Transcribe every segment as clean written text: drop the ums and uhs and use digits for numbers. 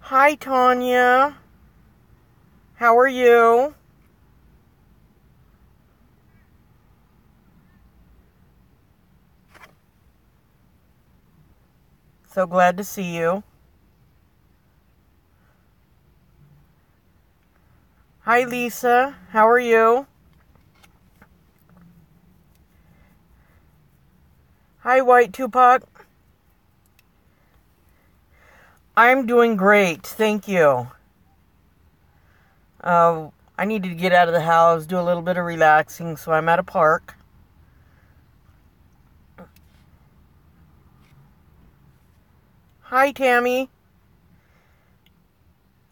Hi, Tanya. How are you? So glad to see you. Hi, Lisa. How are you? Hi, White Tupac. I'm doing great. Thank you. I needed to get out of the house, do a little bit of relaxing, so I'm at a park. Hi, Tammy.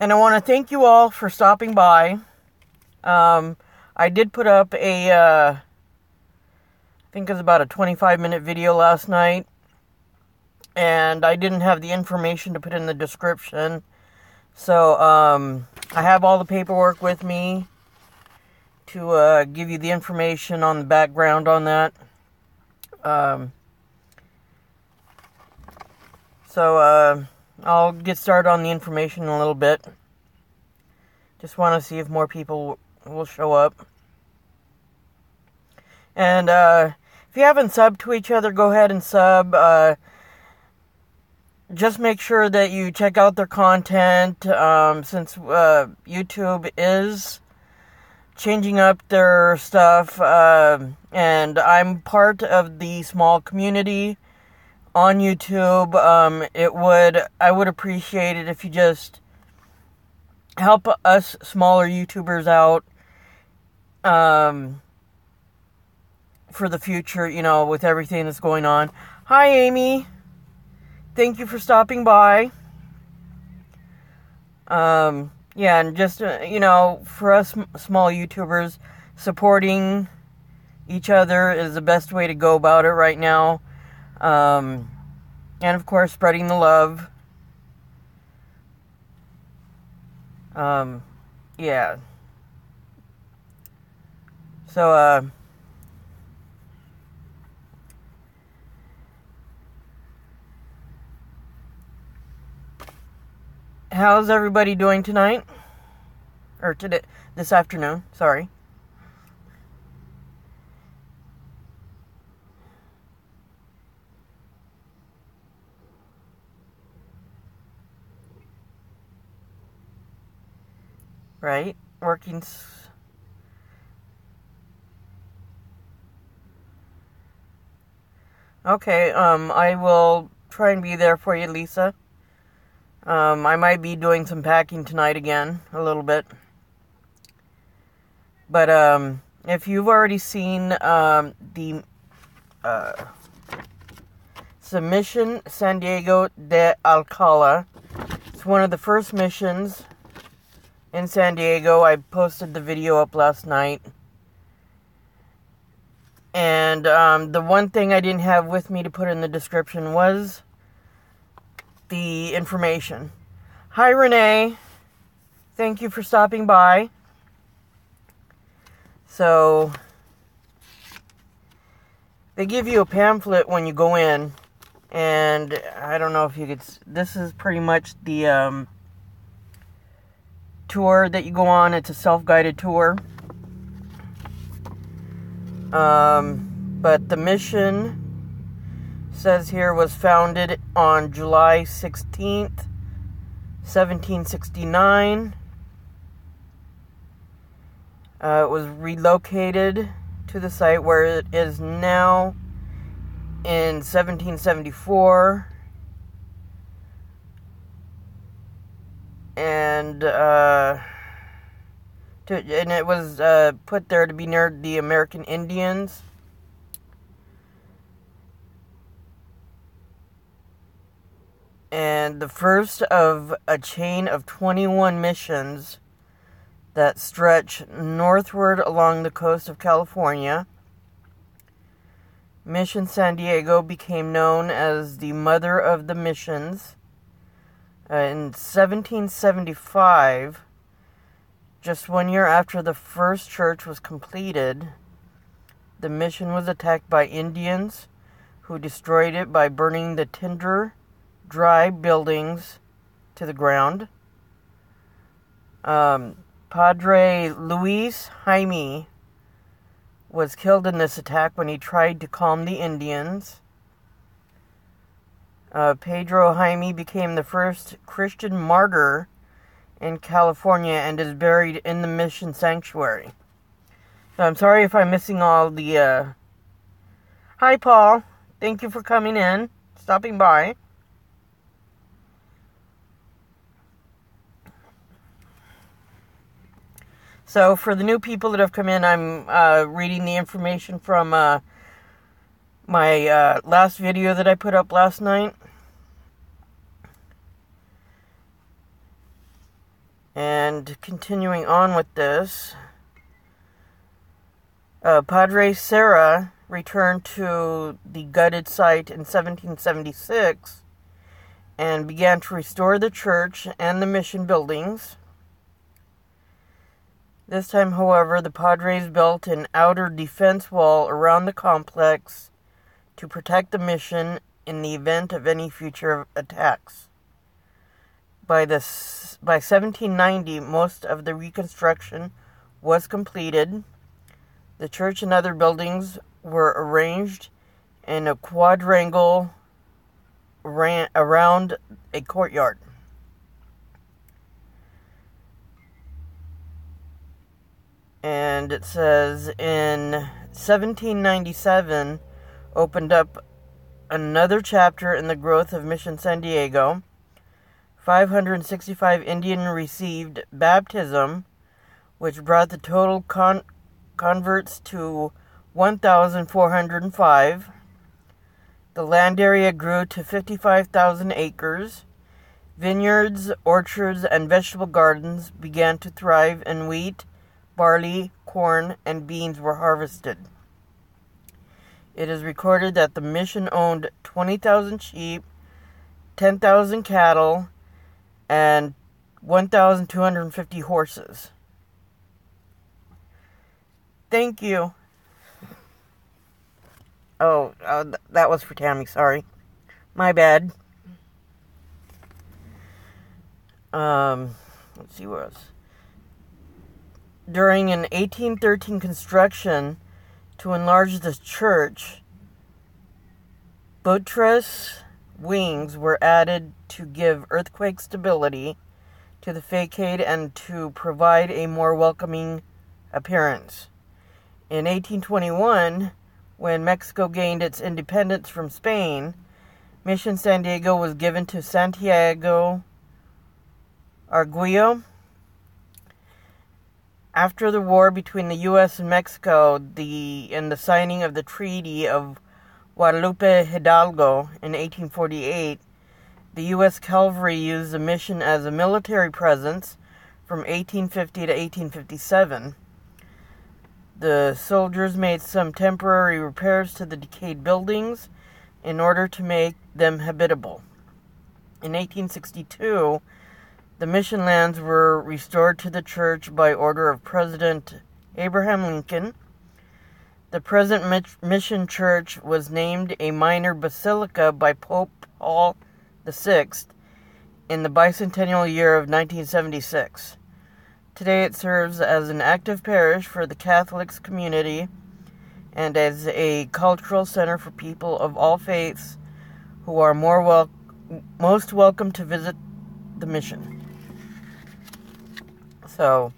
And I want to thank you all for stopping by. I did put up I think it was about a 25-minute video last night. And I didn't have the information to put in the description. So, I have all the paperwork with me to give you the information on the background on that. I'll get started on the information in a little bit. Just want to see if more people will show up. And if you haven't subbed to each other, go ahead and sub. Just make sure that you check out their content, since YouTube is changing up their stuff, and I'm part of the small community on YouTube. I would appreciate it if you just help us smaller YouTubers out, for the future, with everything that's going on. Hi, Amy. Thank you for stopping by. And just, for us small YouTubers, supporting each other is the best way to go about it right now. And of course, spreading the love. Yeah. So, how's everybody doing tonight? Or today, this afternoon, sorry. Right? Working. Okay, I will try and be there for you, Lisa. I might be doing some packing tonight again, a little bit. But, if you've already seen, the, Submission San Diego de Alcala, it's one of the first missions in San Diego. I posted the video up last night. And, the one thing I didn't have with me to put in the description was the information. Hi, Renee. Thank you for stopping by. So, they give you a pamphlet when you go in, and I don't know if you could. This is pretty much the tour that you go on. It's a self-guided tour. But the mission says here was founded on July 16th, 1769. It was relocated to the site where it is now in 1774. And it was put there to be near the American Indians. And the first of a chain of 21 missions that stretch northward along the coast of California. Mission San Diego became known as the Mother of the Missions. In 1775, just 1 year after the first church was completed, the mission was attacked by Indians who destroyed it by burning the tinder dry buildings to the ground. Padre Luis Jaime was killed in this attack when he tried to calm the Indians. Pedro Jaime became the first Christian martyr in California and is buried in the mission sanctuary. So I'm sorry if I'm missing all the... Hi, Paul. Thank you for coming in, stopping by. So for the new people that have come in, I'm reading the information from my last video that I put up last night. And continuing on with this, Padre Serra returned to the gutted site in 1776 and began to restore the church and the mission buildings. This time, however, the Padres built an outer defense wall around the complex to protect the mission in the event of any future attacks. By 1790, most of the reconstruction was completed. The church and other buildings were arranged in a quadrangle around a courtyard. And it says, in 1797, opened up another chapter in the growth of Mission San Diego. 565 Indian received baptism, which brought the total converts to 1,405. The land area grew to 55,000 acres. Vineyards, orchards, and vegetable gardens began to thrive, and wheat, barley, corn, and beans were harvested. It is recorded that the mission owned 20,000 sheep, 10,000 cattle, and 1,250 horses. Thank you. Oh, that was for Tammy, sorry. My bad. Let's see what else. During an 1813 construction to enlarge the church, buttress wings were added to give earthquake stability to the facade and to provide a more welcoming appearance. In 1821, when Mexico gained its independence from Spain, Mission San Diego was given to Santiago Arguello. After the war between the U.S. and Mexico and the signing of the Treaty of Guadalupe Hidalgo in 1848, the U.S. Cavalry used the mission as a military presence from 1850 to 1857. The soldiers made some temporary repairs to the decayed buildings in order to make them habitable. In 1862, the mission lands were restored to the church by order of President Abraham Lincoln. The present mission church was named a minor basilica by Pope Paul VI in the bicentennial year of 1976. Today it serves as an active parish for the Catholic community and as a cultural center for people of all faiths who are most welcome to visit the mission. So,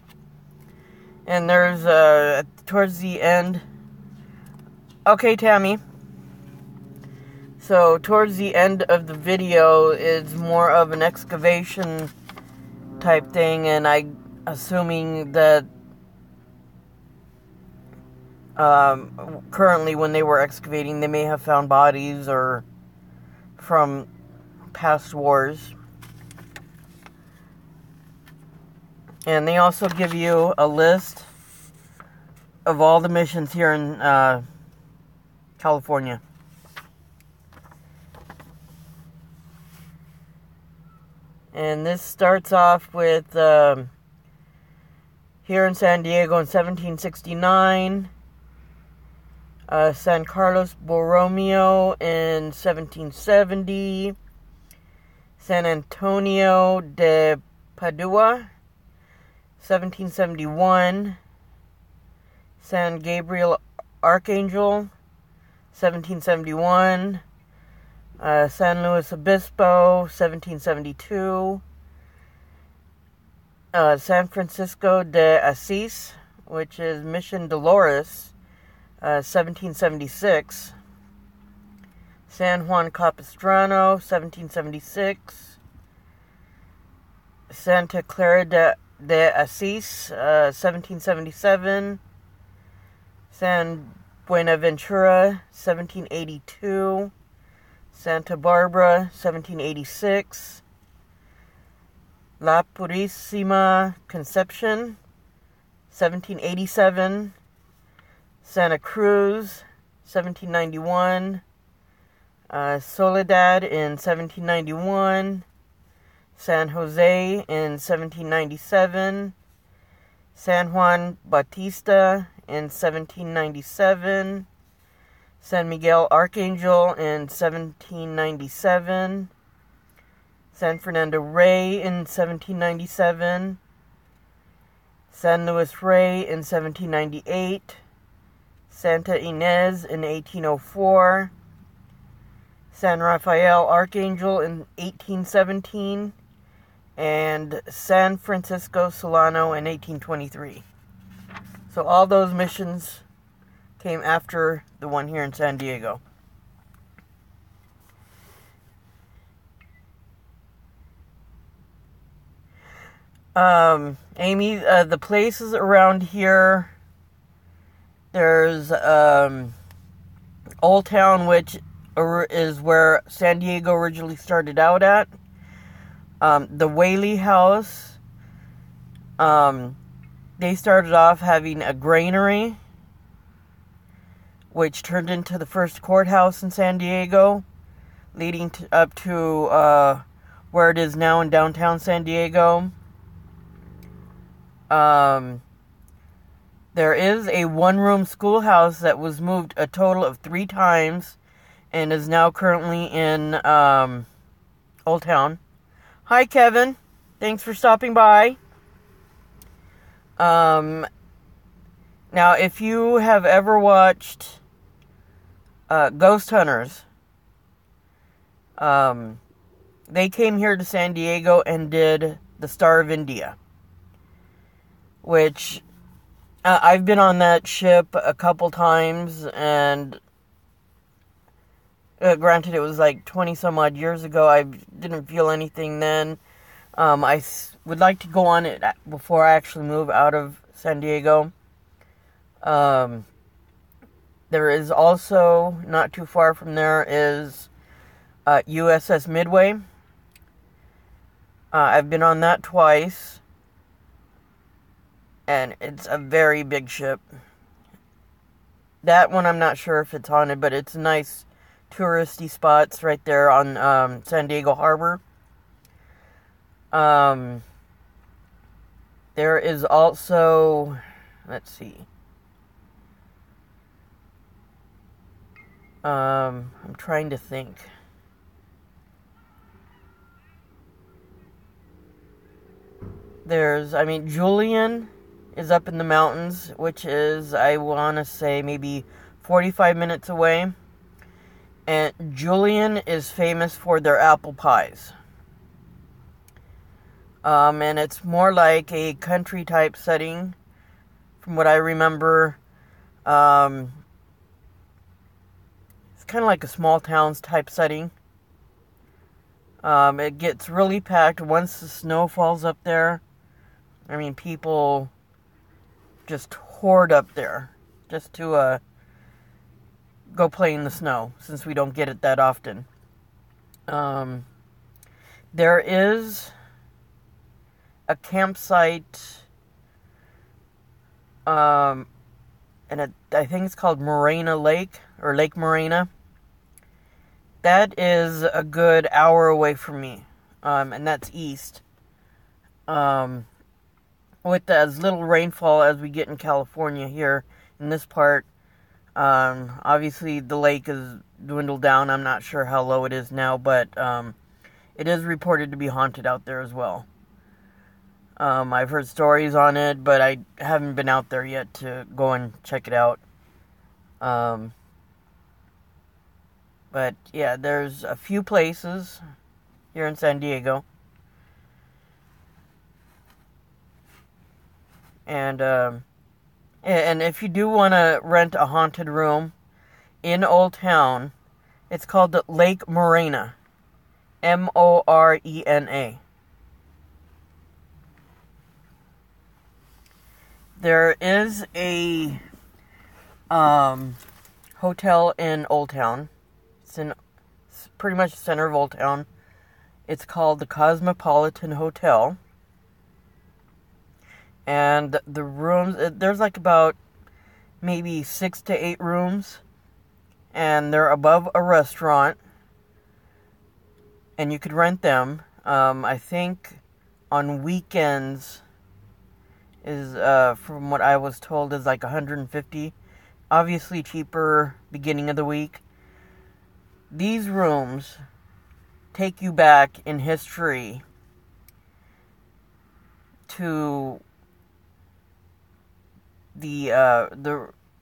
and there's, towards the end, okay, Tammy, so towards the end of the video is more of an excavation type thing, and assuming that, currently when they were excavating, they may have found bodies or from past wars. And they also give you a list of all the missions here in California. And this starts off with here in San Diego in 1769, San Carlos Borromeo in 1770, San Antonio de Padua 1771, San Gabriel Archangel, 1771, San Luis Obispo, 1772, San Francisco de Asís, which is Mission Dolores, 1776, San Juan Capistrano, 1776, Santa Clara de Asís, 1777, San Buenaventura, 1782, Santa Barbara, 1786, La Purísima Conception, 1787, Santa Cruz, 1791, Soledad in 1791, San Jose in 1797, San Juan Bautista in 1797, San Miguel Archangel in 1797, San Fernando Rey in 1797, San Luis Rey in 1798, Santa Ynez in 1804, San Rafael Archangel in 1817, and San Francisco Solano in 1823. So all those missions came after the one here in San Diego. Amy, the places around here, there's Old Town, which is where San Diego originally started out at. The Whaley House, they started off having a granary, which turned into the first courthouse in San Diego, leading up to where it is now in downtown San Diego. There is a one-room schoolhouse that was moved a total of 3 times and is now currently in Old Town. Hi, Kevin. Thanks for stopping by. Now, if you have ever watched Ghost Hunters, they came here to San Diego and did the Star of India, which I've been on that ship a couple times, and granted it was like 20 some odd years ago. I didn't feel anything then. I would like to go on it before I actually move out of San Diego. There is also, not too far from there, is USS Midway. I've been on that twice, and it's a very big ship. That one I'm not sure if it's haunted, but it's nice touristy spots right there on San Diego Harbor. There is also, let's see, I'm trying to think. Julian is up in the mountains, which is, I want to say, maybe 45 minutes away. And Julian is famous for their apple pies. And it's more like a country type setting, from what I remember. It's kind of like a small towns type setting. It gets really packed once the snow falls up there. People just hoard up there just to go play in the snow, since we don't get it that often. There is a campsite, and I think it's called Morena Lake, or Lake Morena. That is a good hour away from me, and that's east. With as little rainfall as we get in California here in this part, obviously the lake is dwindled down. I'm not sure how low it is now, but it is reported to be haunted out there as well. I've heard stories on it, but I haven't been out there yet to go and check it out. But yeah, there's a few places here in San Diego. And if you do want to rent a haunted room in Old Town, it's called Lake Morena. Morena. There is a hotel in Old Town. It's pretty much the center of Old Town. It's called the Cosmopolitan Hotel. And the rooms, there's like about maybe 6 to 8 rooms. And they're above a restaurant. And you could rent them. I think on weekends is, from what I was told, is like $150. Obviously cheaper beginning of the week. These rooms take you back in history to the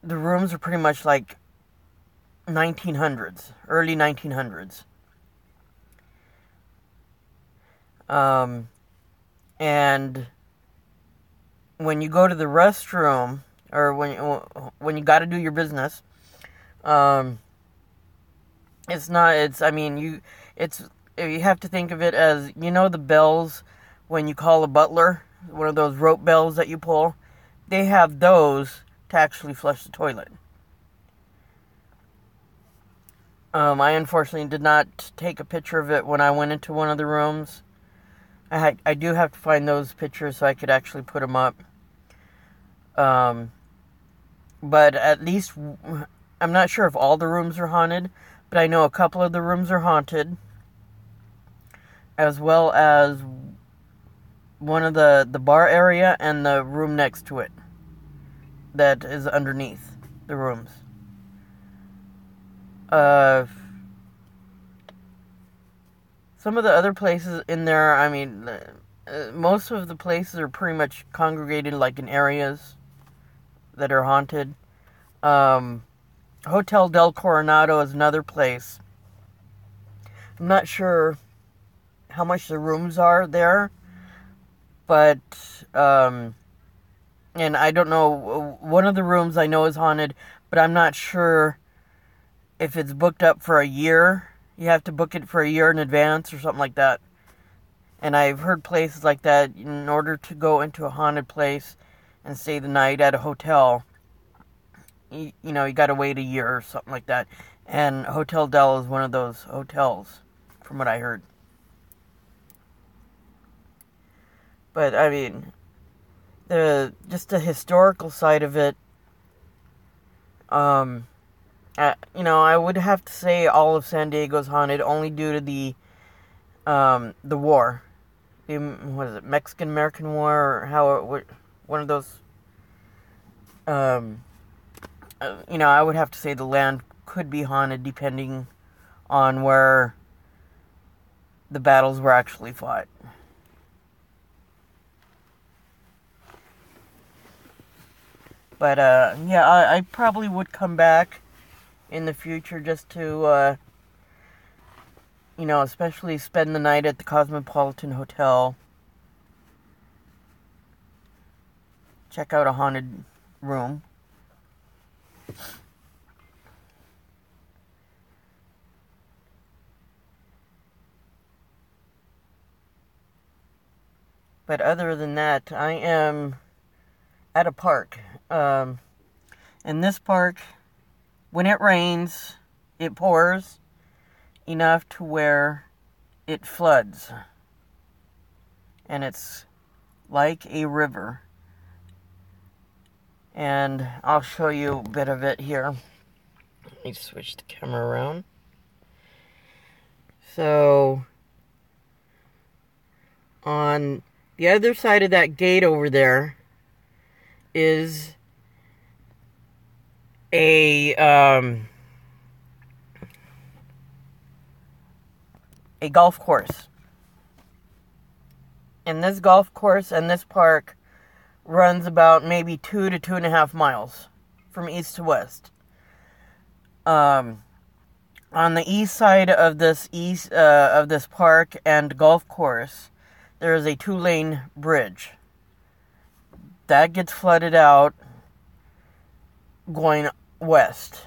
rooms are pretty much like 1900s, early 1900s. And when you go to the restroom, or when you got to do your business, you have to think of it as, the bells when you call a butler, one of those rope bells that you pull. They have those to actually flush the toilet. I unfortunately did not take a picture of it when I went into one of the rooms. I do have to find those pictures so I could actually put them up. But at least, I'm not sure if all the rooms are haunted, but I know a couple of the rooms are haunted, as well as one of the bar area and the room next to it that is underneath the rooms. Some of the other places in there, most of the places are pretty much congregated like in areas that are haunted. Hotel del Coronado is another place. I'm not sure how much the rooms are there, but, and I don't know, one of the rooms I know is haunted, but I'm not sure if it's booked up for a year. You have to book it for a year in advance or something like that. And I've heard places like that, in order to go into a haunted place and stay the night at a hotel, you got to wait a year or something like that. And Hotel Del is one of those hotels, from what I heard. But, just the historical side of it, I would have to say all of San Diego's haunted, only due to the war. What is it, Mexican-American War, or one of those, I would have to say the land could be haunted depending on where the battles were actually fought. But, I probably would come back in the future just to, especially spend the night at the Cosmopolitan Hotel. Check out a haunted room. But other than that, I am at a park. In this park, when it rains, it pours enough to where it floods. And it's like a river. And I'll show you a bit of it here. Let me switch the camera around. So, on the other side of that gate over there is a golf course. And this golf course and this park runs about maybe 2 to 2.5 miles from east to west. On the east side of this park and golf course, there is a 2-lane bridge that gets flooded out going west.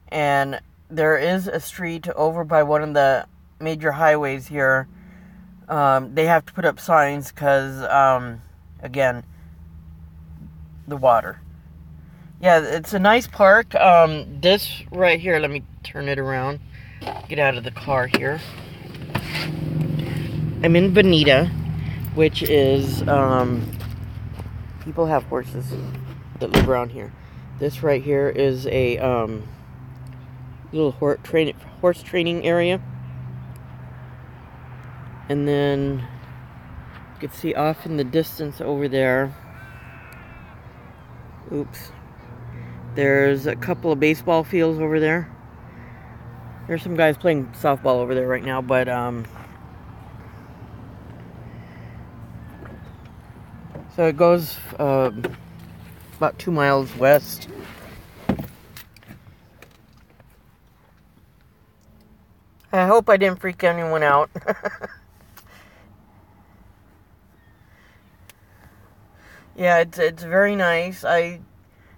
And there is a street over by one of the major highways here. They have to put up signs because, again, the water. Yeah, it's a nice park. This right here, let me turn it around. Get out of the car here. I'm in Bonita, which is, people have horses that live around here. This right here is a, little horse training area. And then you can see off in the distance over there. Oops. There's a couple of baseball fields over there. There's some guys playing softball over there right now, but so it goes about 2 miles west. I hope I didn't freak anyone out. Yeah, it's very nice. I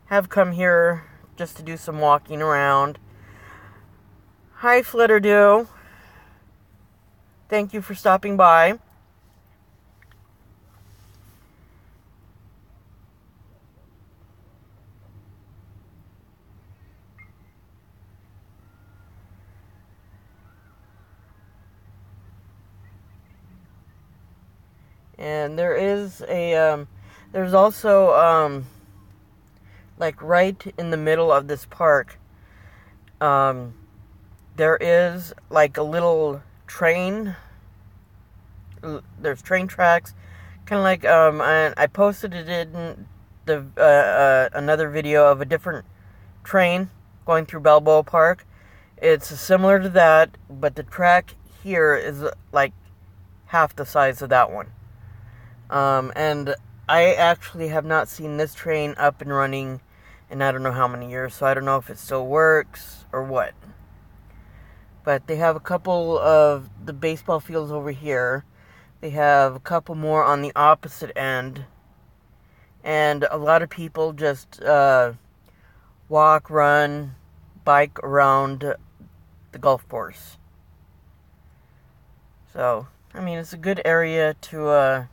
have come here just to do some walking around. Hi, Flitterdew. Thank you for stopping by. And there is a, there's also, like right in the middle of this park, there is like a little train. There's train tracks, kind of like, I posted it in the, another video of a different train going through Balboa Park. It's similar to that, but the track here is like half the size of that one. And I actually have not seen this train up and running in I don't know how many years, so I don't know if it still works or what. But they have a couple of the baseball fields over here. They have a couple more on the opposite end. And a lot of people just walk, run, bike around the golf course. So, I mean, it's a good area to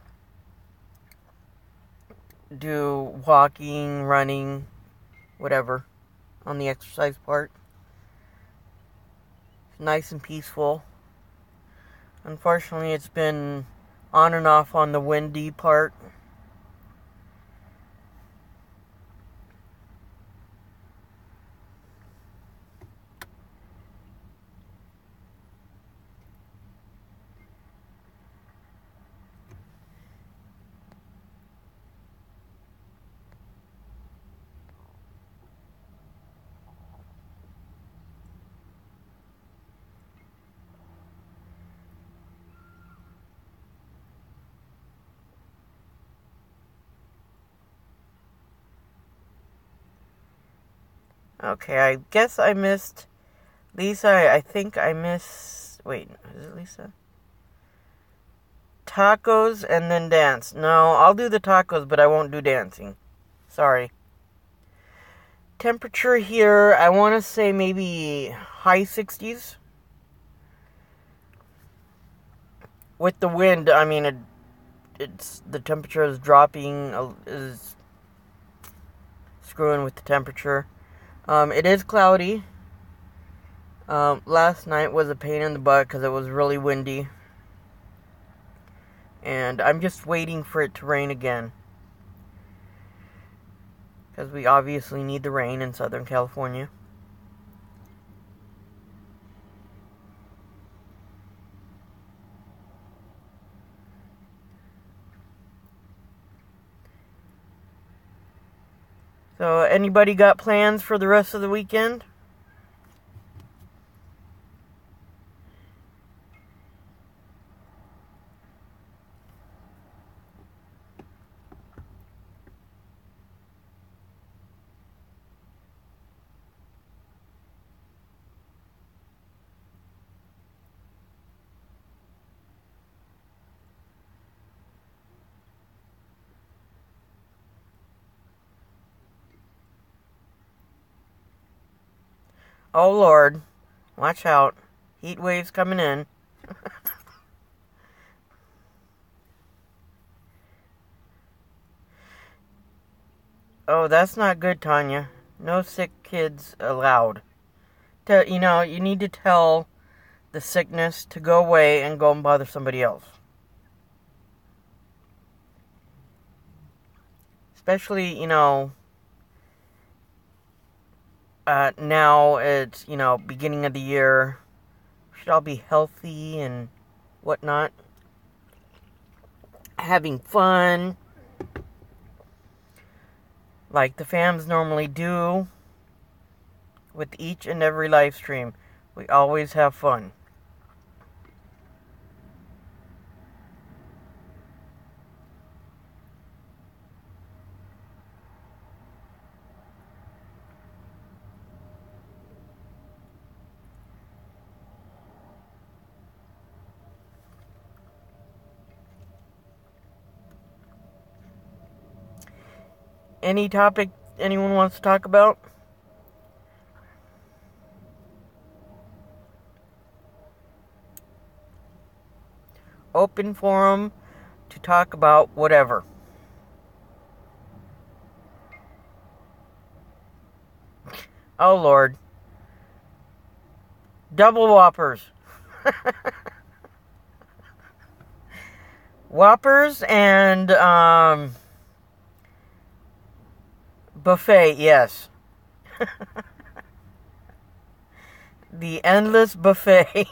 do walking, running, whatever, on the exercise part. It's nice and peaceful. Unfortunately, it's been on and off on the windy part. Okay, I guess I missed Lisa. I think I missed... Wait, is it Lisa? Tacos and then dance. No, I'll do the tacos, but I won't do dancing. Sorry. Temperature here, I want to say maybe high 60s. With the wind, I mean, it's the temperature is dropping, is screwing with the temperature. It is cloudy. Last night was a pain in the butt because it was really windy. And I'm just waiting for it to rain again. Because we obviously need the rain in Southern California. So, anybody got plans for the rest of the weekend? Oh, Lord. Watch out. Heat waves coming in. Oh, that's not good, Tanya. No sick kids allowed. You need to tell the sickness to go away and go and bother somebody else. Especially, now it's, beginning of the year. We should all be healthy and whatnot. Having fun. Like the fams normally do. With each and every live stream. We always have fun. Any topic anyone wants to talk about? Open forum to talk about whatever. Oh, Lord. Double Whoppers. Whoppers and buffet, yes. The endless buffet.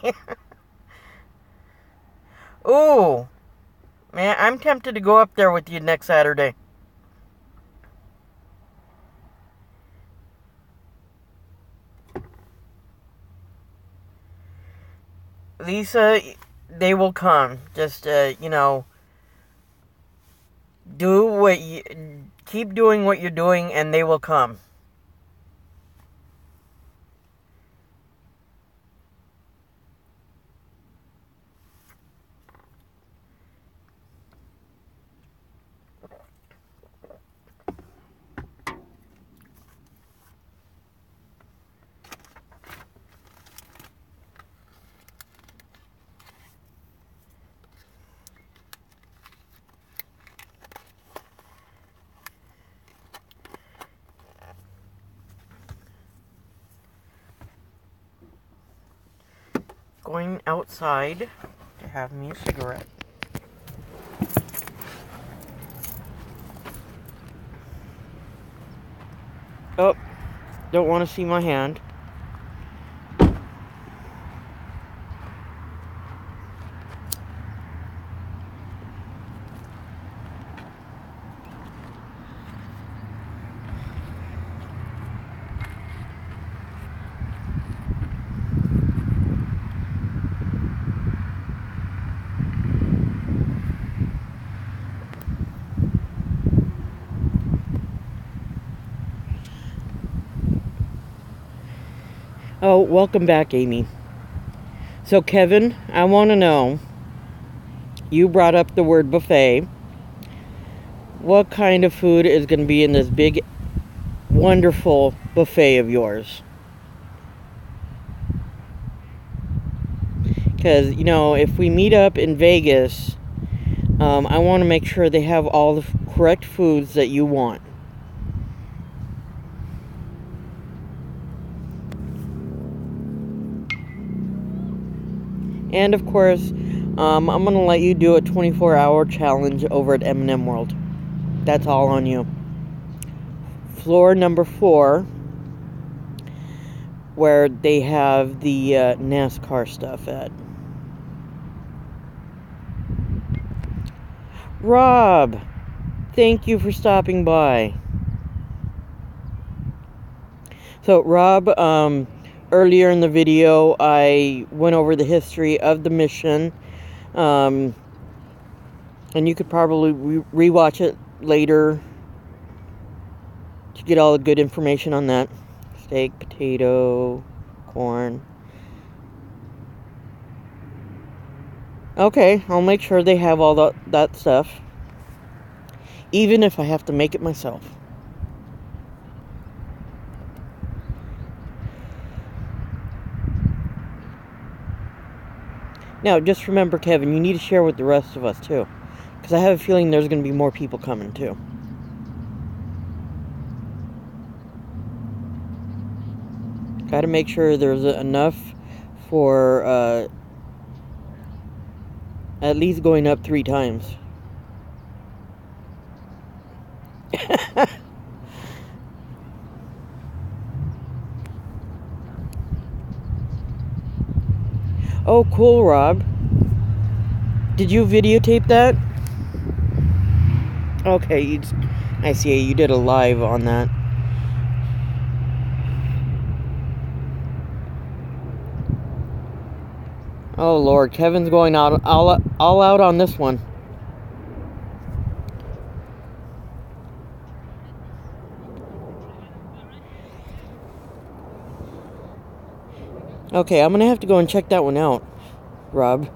Ooh. Man, I'm tempted to go up there with you next Saturday. Lisa, they will come. Just, keep doing what you're doing and they will come. Going outside to have me a cigarette. Oh, don't want to see my hand. Oh, welcome back, Amy. So, Kevin, I want to know, you brought up the word buffet. What kind of food is going to be in this big, wonderful buffet of yours? Because, if we meet up in Vegas, I want to make sure they have all the correct foods that you want. And of course, I'm going to let you do a 24-hour challenge over at M&M World. That's all on you. Floor number 4, where they have the NASCAR stuff at. Rob, thank you for stopping by. So, Rob, earlier in the video, I went over the history of the mission, and you could probably rewatch it later to get all the good information on that. Steak, potato, corn. Okay, I'll make sure they have all that stuff, even if I have to make it myself. Now, just remember, Kevin, you need to share with the rest of us, too. Because I have a feeling there's going to be more people coming, too. Got to make sure there's enough for at least going up 3 times. Oh, cool, Rob. Did you videotape that? Okay, I see. You did a live on that. Oh, Lord. Kevin's going out all out on this one. Okay, I'm going to have to go and check that one out, Rob.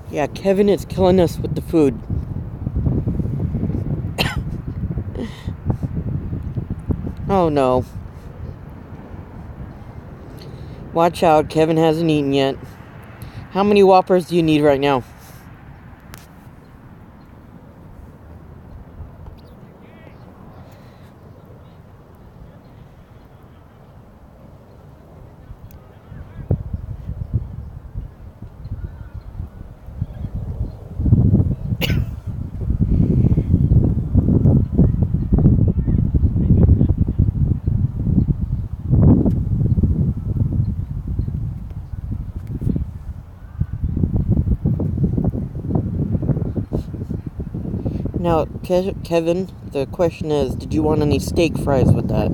Yeah, Kevin is killing us with the food. Oh, no. Watch out, Kevin hasn't eaten yet. How many Whoppers do you need right now? Now, Kevin, the question is, did you want any steak fries with that?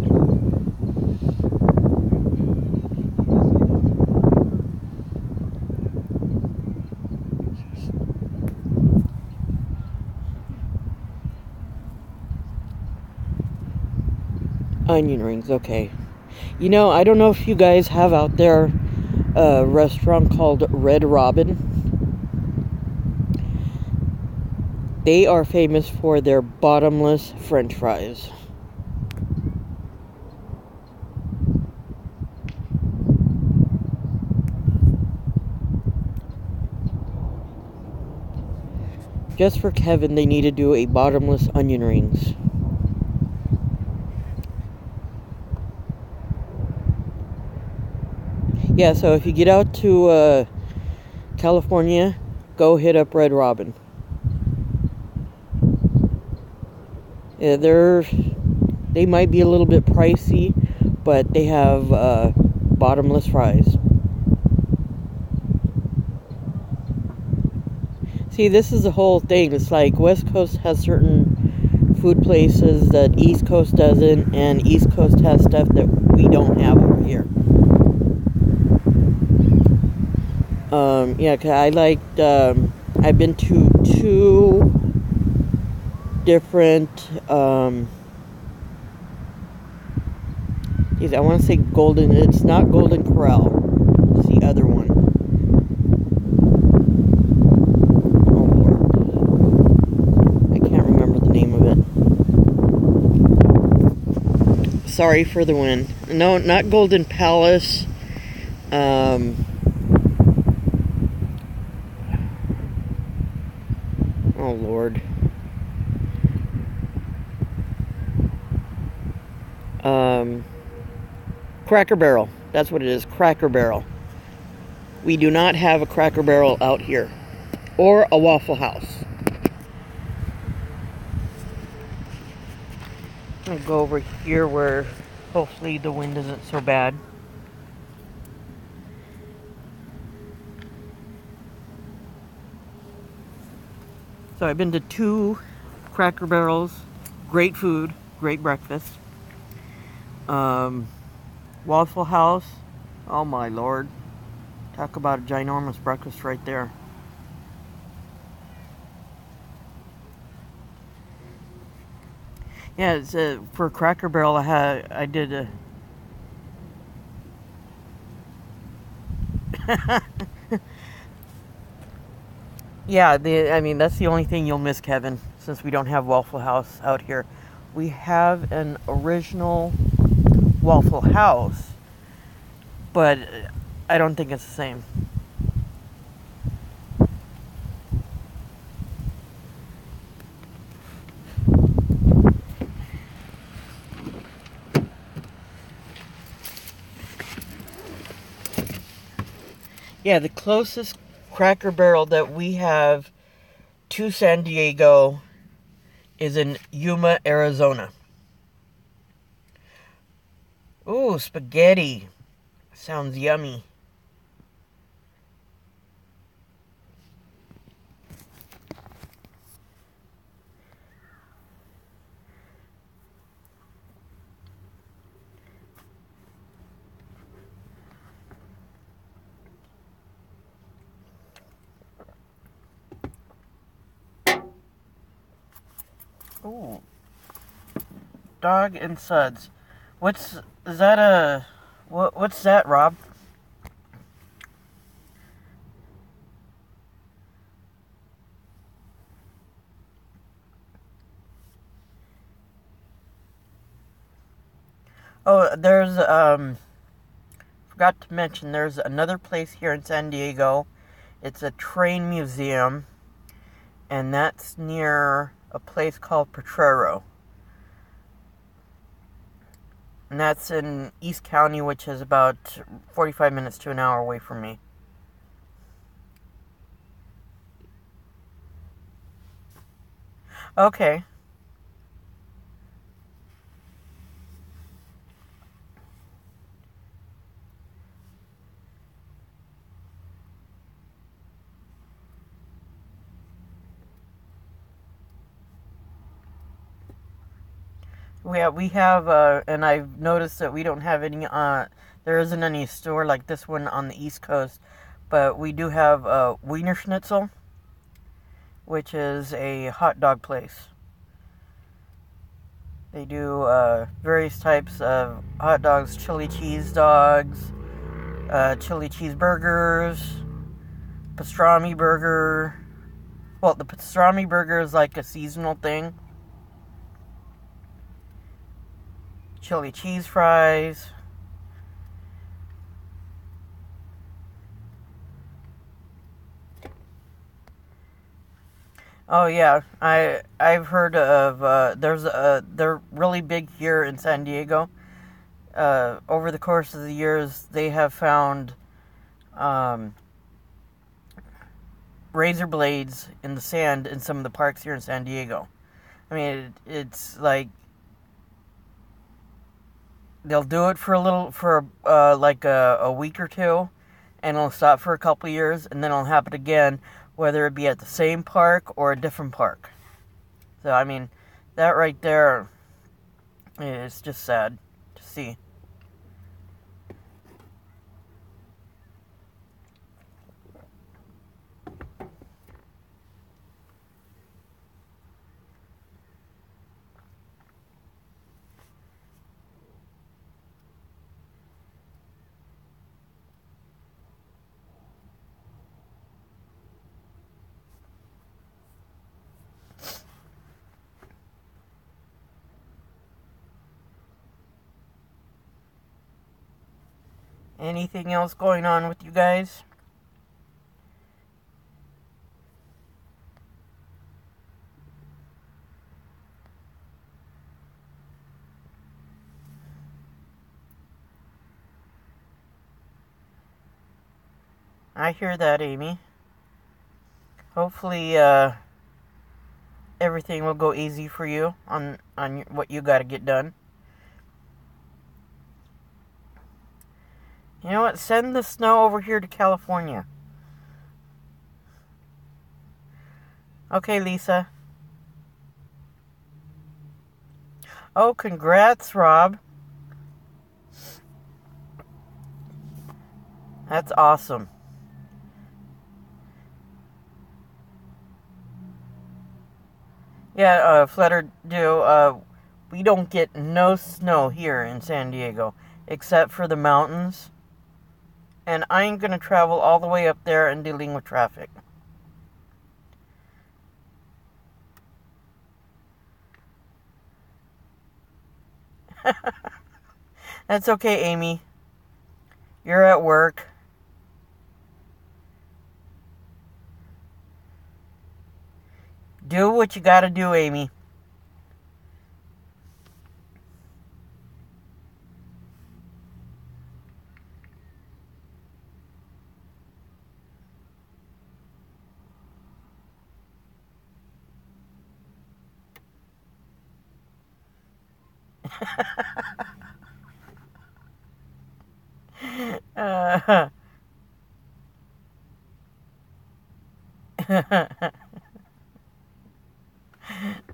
Onion rings, okay. You know, I don't know if you guys have out there a restaurant called Red Robin. They are famous for their bottomless French fries. Just for Kevin, they need to do a bottomless onion rings. Yeah, so if you get out to California, go hit up Red Robin. Yeah, they might be a little bit pricey, but they have bottomless fries. See, this is the whole thing. It's like West Coast has certain food places that East Coast doesn't, and East Coast has stuff that we don't have over here. Yeah, 'cause I liked, I've been to 2 different, I want to say Golden, it's not Golden Corral, it's the other one. Oh, Lord. I can't remember the name of it. Sorry for the win. No, not Golden Palace. Oh, Lord. Cracker Barrel. That's what it is. Cracker Barrel. We do not have a Cracker Barrel out here. Or a Waffle House. I'll go over here where hopefully the wind isn't so bad. So I've been to 2 Cracker Barrels. Great food. Great breakfast. Waffle House. Oh my Lord. Talk about a ginormous breakfast right there. Yeah, it's for Cracker Barrel. I did a. Yeah, I mean that's the only thing you'll miss, Kevin, since we don't have Waffle House out here. We have an original Waffle House, but I don't think it's the same. Yeah, the closest Cracker Barrel that we have to San Diego is in Yuma, Arizona. Ooh, spaghetti. Sounds yummy. Ooh. Dog and suds. What's that, Rob? Oh, forgot to mention, there's another place here in San Diego. It's a train museum, and that's near a place called Potrero. And that's in East County, which is about 45 minutes to an hour away from me. Okay. We have, and I've noticed that we don't have any, there isn't any store like this one on the East Coast, but we do have Wiener Schnitzel, which is a hot dog place. They do various types of hot dogs, chili cheese dogs, chili cheeseburgers, pastrami burger. Well, the pastrami burger is like a seasonal thing. Chili cheese fries. Oh yeah, I've heard of they're really big here in San Diego. Over the course of the years, they have found razor blades in the sand in some of the parks here in San Diego. I mean, it's like they'll do it for like a week or two, and it'll stop for a couple years, and then it'll happen again, whether it be at the same park or a different park. So, I mean, that right there is just sad to see. Anything else going on with you guys? I hear that, Amy. Hopefully, everything will go easy for you on what you got to get done. You know what? Send the snow over here to California. Okay, Lisa. Oh, congrats, Rob. That's awesome. Yeah, Flutter do. We don't get no snow here in San Diego, except for the mountains. And I ain't gonna travel all the way up there and dealing with traffic. That's okay, Amy. You're at work. Do what you gotta do, Amy.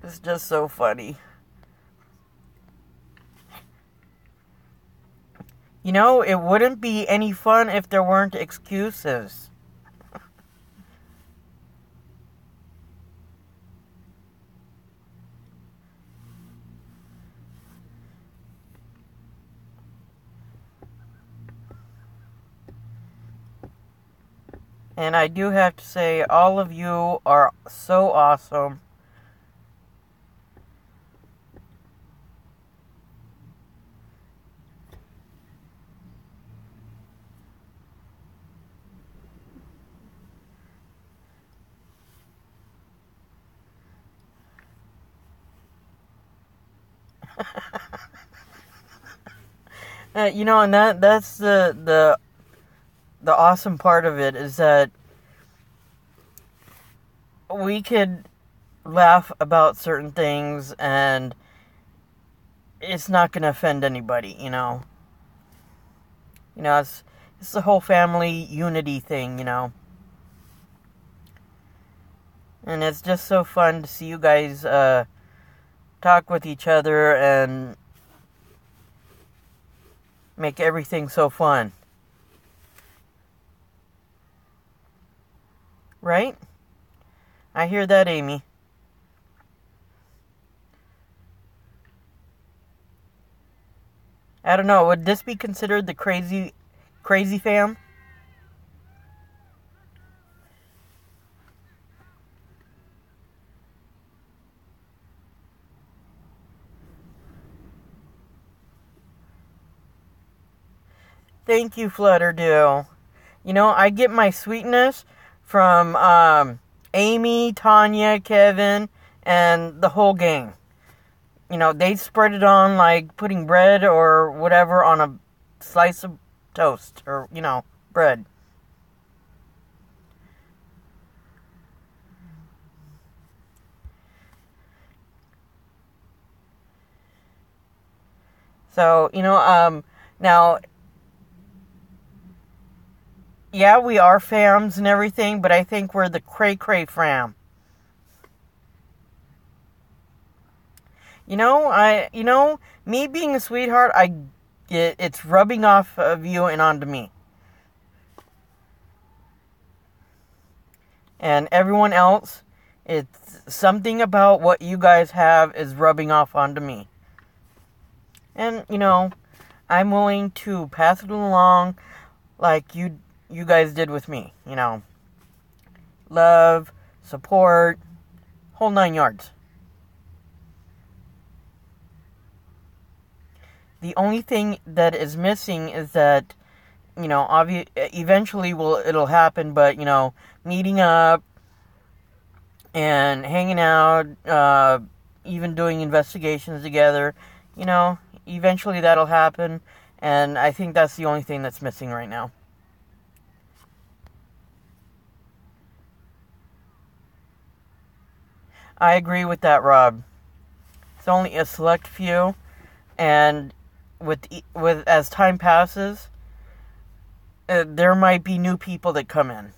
It's just so funny. You know, it wouldn't be any fun if there weren't excuses. And I do have to say, all of you are so awesome. You know, and that's the awesome part of it, is that we could laugh about certain things and it's not going to offend anybody, you know. You know, it's the whole family unity thing, you know. And it's just so fun to see you guys talk with each other and make everything so fun. Right? I hear that, Amy. I don't know, would this be considered the crazy fam? Thank you, Flutterdew. You know, I get my sweetness from Amy, Tanya, Kevin, and the whole gang. You know, they spread it on like putting bread or whatever on a slice of toast or, you know, bread. So, you know, now, yeah, we are fams and everything, but I think we're the cray-cray fam. You know, me being a sweetheart, I get it's rubbing off of you and onto me. And everyone else, it's something about what you guys have is rubbing off onto me. And, you know, I'm willing to pass it along like you guys did with me, you know. Love, support, whole 9 yards. The only thing that is missing is that, you know, eventually it'll happen, but, you know, meeting up and hanging out, even doing investigations together, you know, eventually that'll happen, and I think that's the only thing that's missing right now. I agree with that, Rob. It's only a select few, and with as time passes, there might be new people that come in.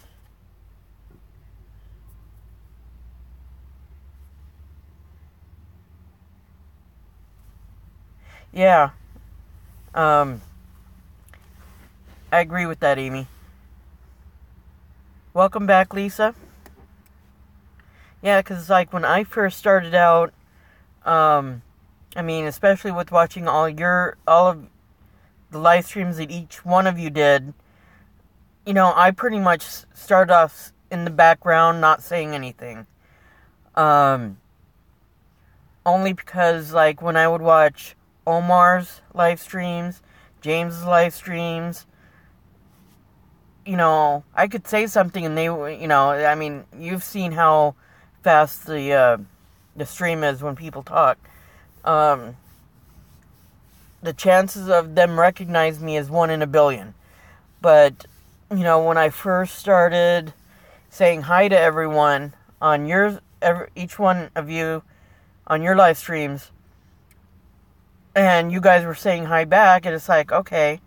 Yeah, I agree with that, Amy. Welcome back, Lisa. Yeah, because like when I first started out, I mean, especially with watching all of the live streams that each one of you did, you know, I pretty much started off in the background, not saying anything. Only because, like, when I would watch Omar's live streams, James's live streams. You know, I could say something and they, you know, I mean, you've seen how fast the stream is when people talk. The chances of them recognize me is 1 in a billion. But, you know, when I first started saying hi to everyone on each one of you on your live streams, and you guys were saying hi back, and it's like, okay,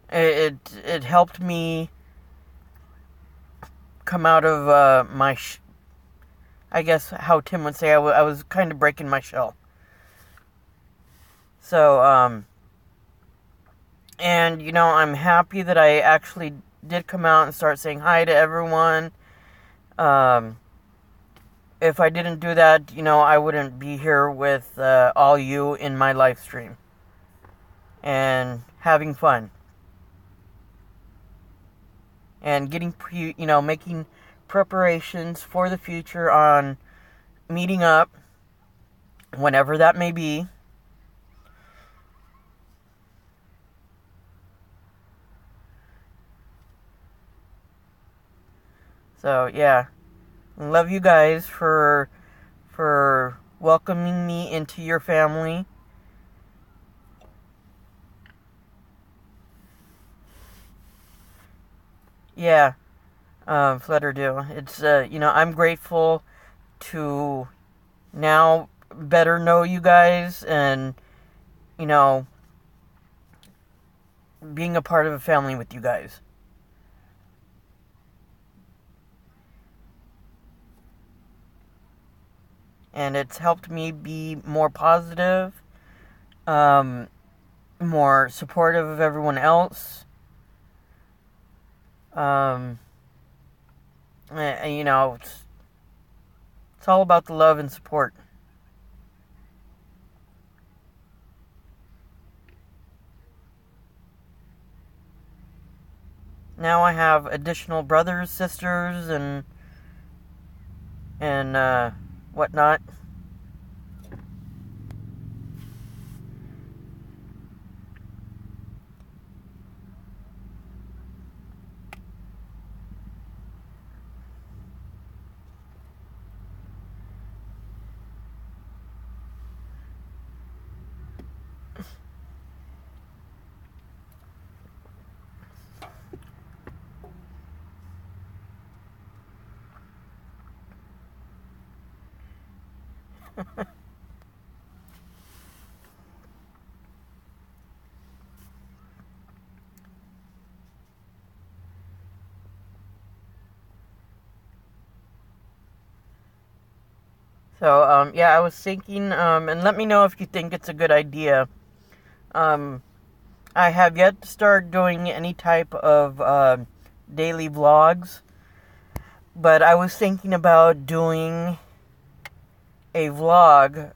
it helped me come out of my, I guess how Tim would say, I was kind of breaking my shell. So, and, you know, I'm happy that I actually did come out and start saying hi to everyone. If I didn't do that, you know, I wouldn't be here with all you in my live stream. And having fun. And getting, making preparations for the future on meeting up, whenever that may be. So, yeah. Love you guys for welcoming me into your family. Yeah. Flutterdo. It's, I'm grateful to now better know you guys and, being a part of a family with you guys. And it's helped me be more positive, more supportive of everyone else. It's all about the love and support. Now I have additional brothers, sisters, and whatnot. So, I was thinking, and let me know if you think it's a good idea. I have yet to start doing any type of daily vlogs, but I was thinking about doing a vlog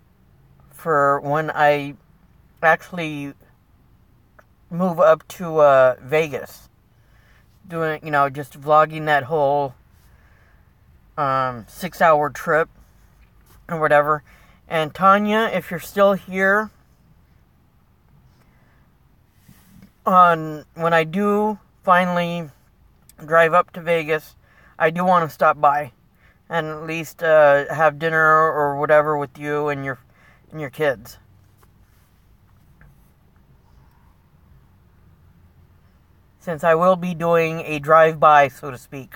for when I actually move up to Vegas. Doing, just vlogging that whole 6-hour trip or whatever. And Tanya, if you're still here, when I do finally drive up to Vegas, I do want to stop by and at least have dinner or whatever with you and your kids. Since I will be doing a drive-by, so to speak.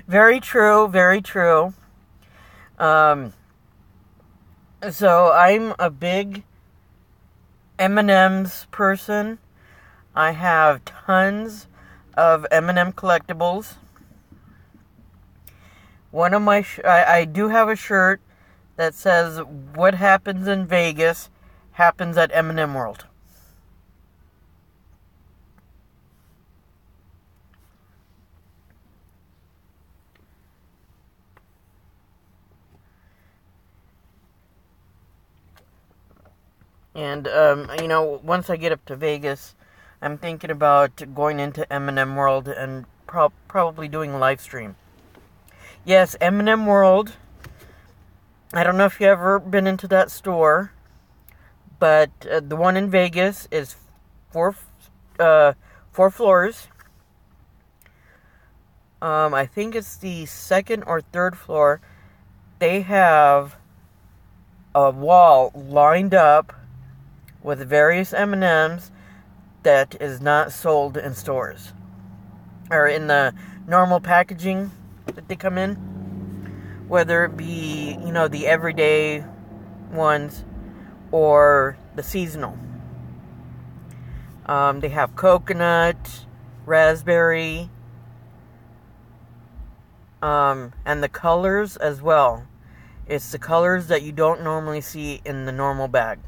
Very true, very true. So I'm a big M&M's person. I have tons of M&M collectibles. One of my I do have a shirt that says "What happens in Vegas happens at M&M World." And, once I get up to Vegas, I'm thinking about going into M&M World and probably doing a live stream. Yes, M&M World. I don't know if you've ever been into that store, but the one in Vegas is four floors. I think it's the second or third floor. They have a wall lined up with various M&Ms that is not sold in stores, or in the normal packaging that they come in, whether it be, the everyday ones or the seasonal. They have coconut, raspberry, and the colors as well. It's the colors that you don't normally see in the normal bag.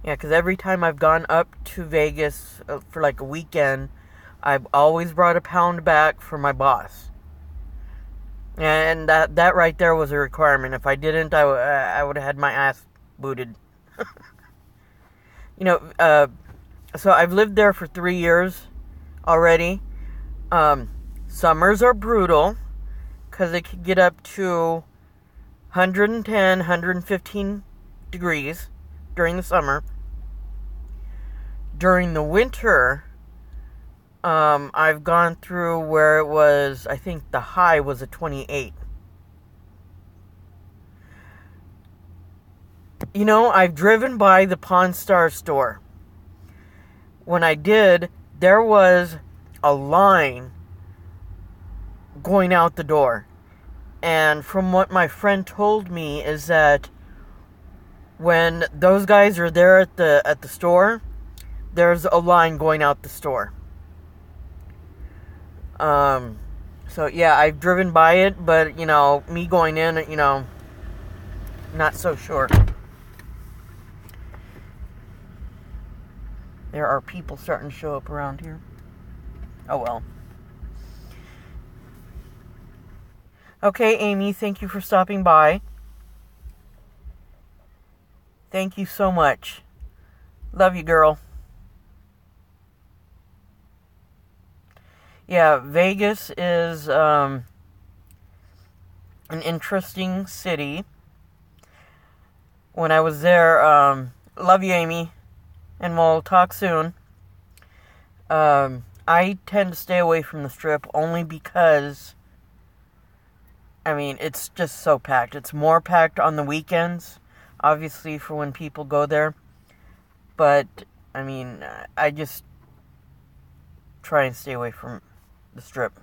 Yeah, because every time I've gone up to Vegas for like a weekend, I've always brought a pound back for my boss. And that right there was a requirement. If I didn't, I would have had my ass booted. So I've lived there for 3 years already. Summers are brutal because it can get up to 110, 115 degrees during the summer. During the winter, I've gone through where it was, I think the high was a 28. I've driven by the Pawn Star store. When I did, there was a line going out the door. And from what my friend told me is that when those guys are there at the store, there's a line going out the store. So yeah, I've driven by it, but me going in, not so sure. There are people starting to show up around here. Oh well. Okay, Amy, thank you for stopping by. Thank you so much. Love you, girl. Yeah, Vegas is an interesting city. When I was there, love you, Amy, and we'll talk soon. I tend to stay away from the Strip only because, it's just so packed. It's more packed on the weekends, obviously, for when people go there. But, I just try and stay away from the Strip.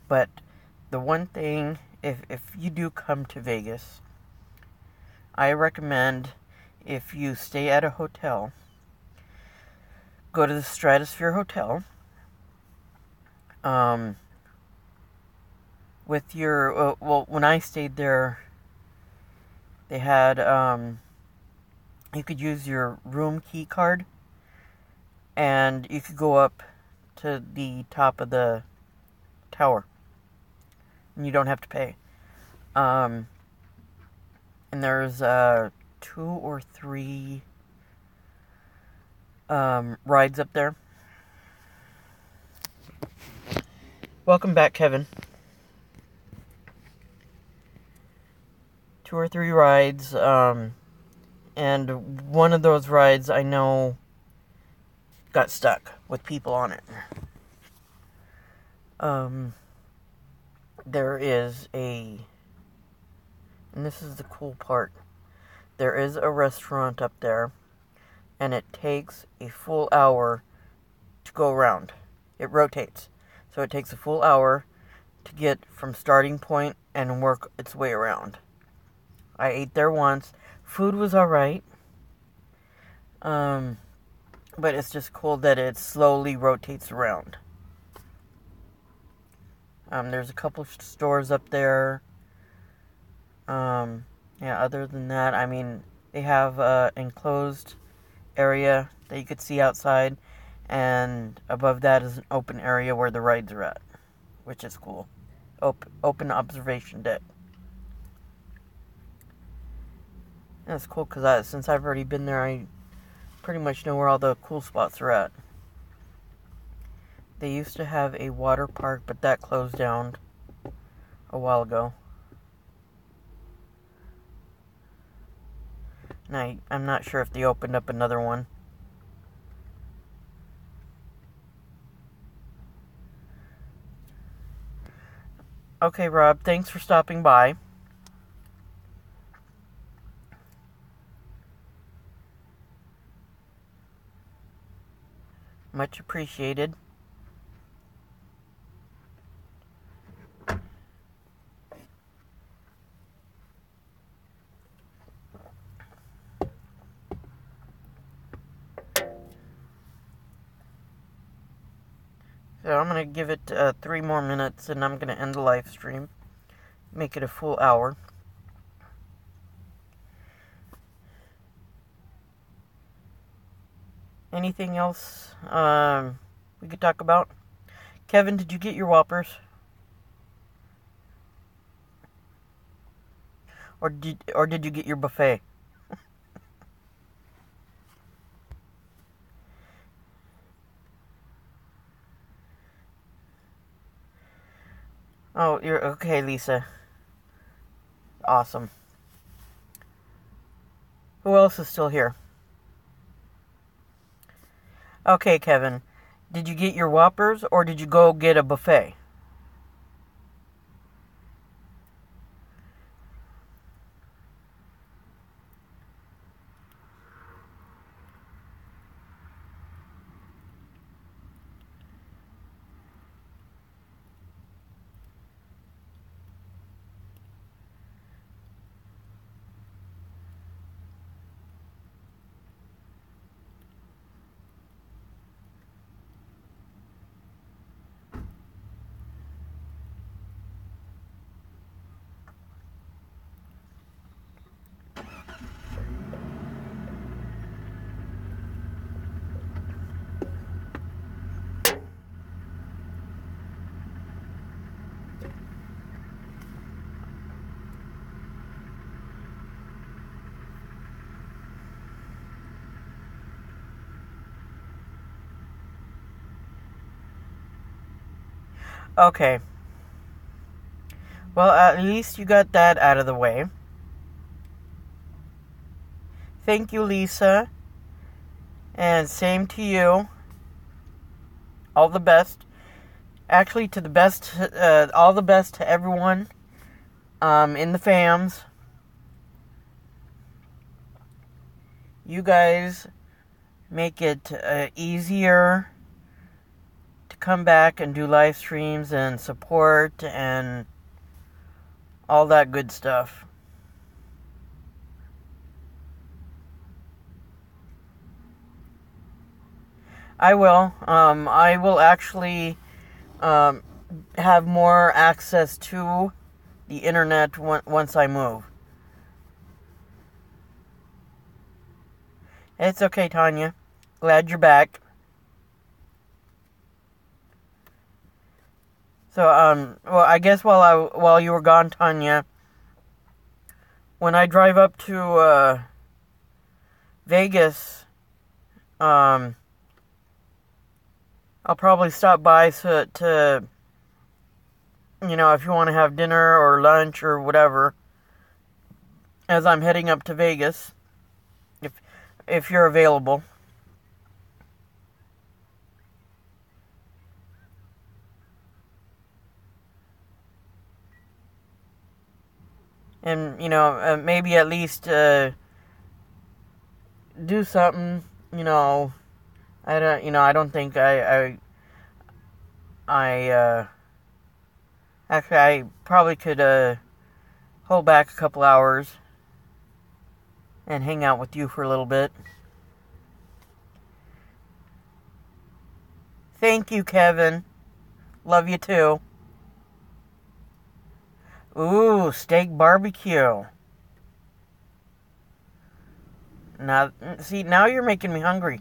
But the one thing, if you do come to Vegas, I recommend, if you stay at a hotel, go to the Stratosphere Hotel. With your, when I stayed there, they had, you could use your room key card, and you could go up to the top of the tower, and you don't have to pay. And there's 2 or 3 rides up there. Welcome back, Kevin. 2 or 3 rides, and one of those rides I know got stuck with people on it. There is and this is the cool part, there is a restaurant up there, and it takes a full hour to go around. It rotates. So it takes a full hour to get from starting point and work its way around. I ate there once. Food was alright. But it's just cool that it slowly rotates around. There's a couple stores up there. Yeah, other than that, I mean, they have an enclosed area that you could see outside, and above that is an open area where the rides are at, which is cool. Open observation deck. That's cool because since I've already been there, I pretty much know where all the cool spots are at. They used to have a water park, but that closed down a while ago. And I'm not sure if they opened up another one. Okay, Rob, thanks for stopping by. Much appreciated. So I'm going to give it 3 more minutes and I'm going to end the live stream. Make it a full hour. Anything else we could talk about? Kevin, did you get your Whoppers? Or did you get your buffet? Oh, you're okay, Lisa. Awesome. Who else is still here? Okay, Kevin. Did you get your Whoppers or did you go get a buffet? Okay. Well, at least you got that out of the way. Thank you, Lisa. And same to you. All the best. Actually, to the best, all the best to everyone in the fams. You guys make it easier to come back and do live streams and support and all that good stuff. I will. I will actually have more access to the internet once I move. It's okay, Tanya. Glad you're back. So, well, I guess while you were gone, Tanya, when I drive up to Vegas, I'll probably stop by to if you want to have dinner or lunch or whatever, as I'm heading up to Vegas, if you're available. And, maybe at least do something, I don't think actually, I probably could hold back a couple hours and hang out with you for a little bit. Thank you, Kevin. Love you too. Ooh, steak barbecue. Now, see, now you're making me hungry.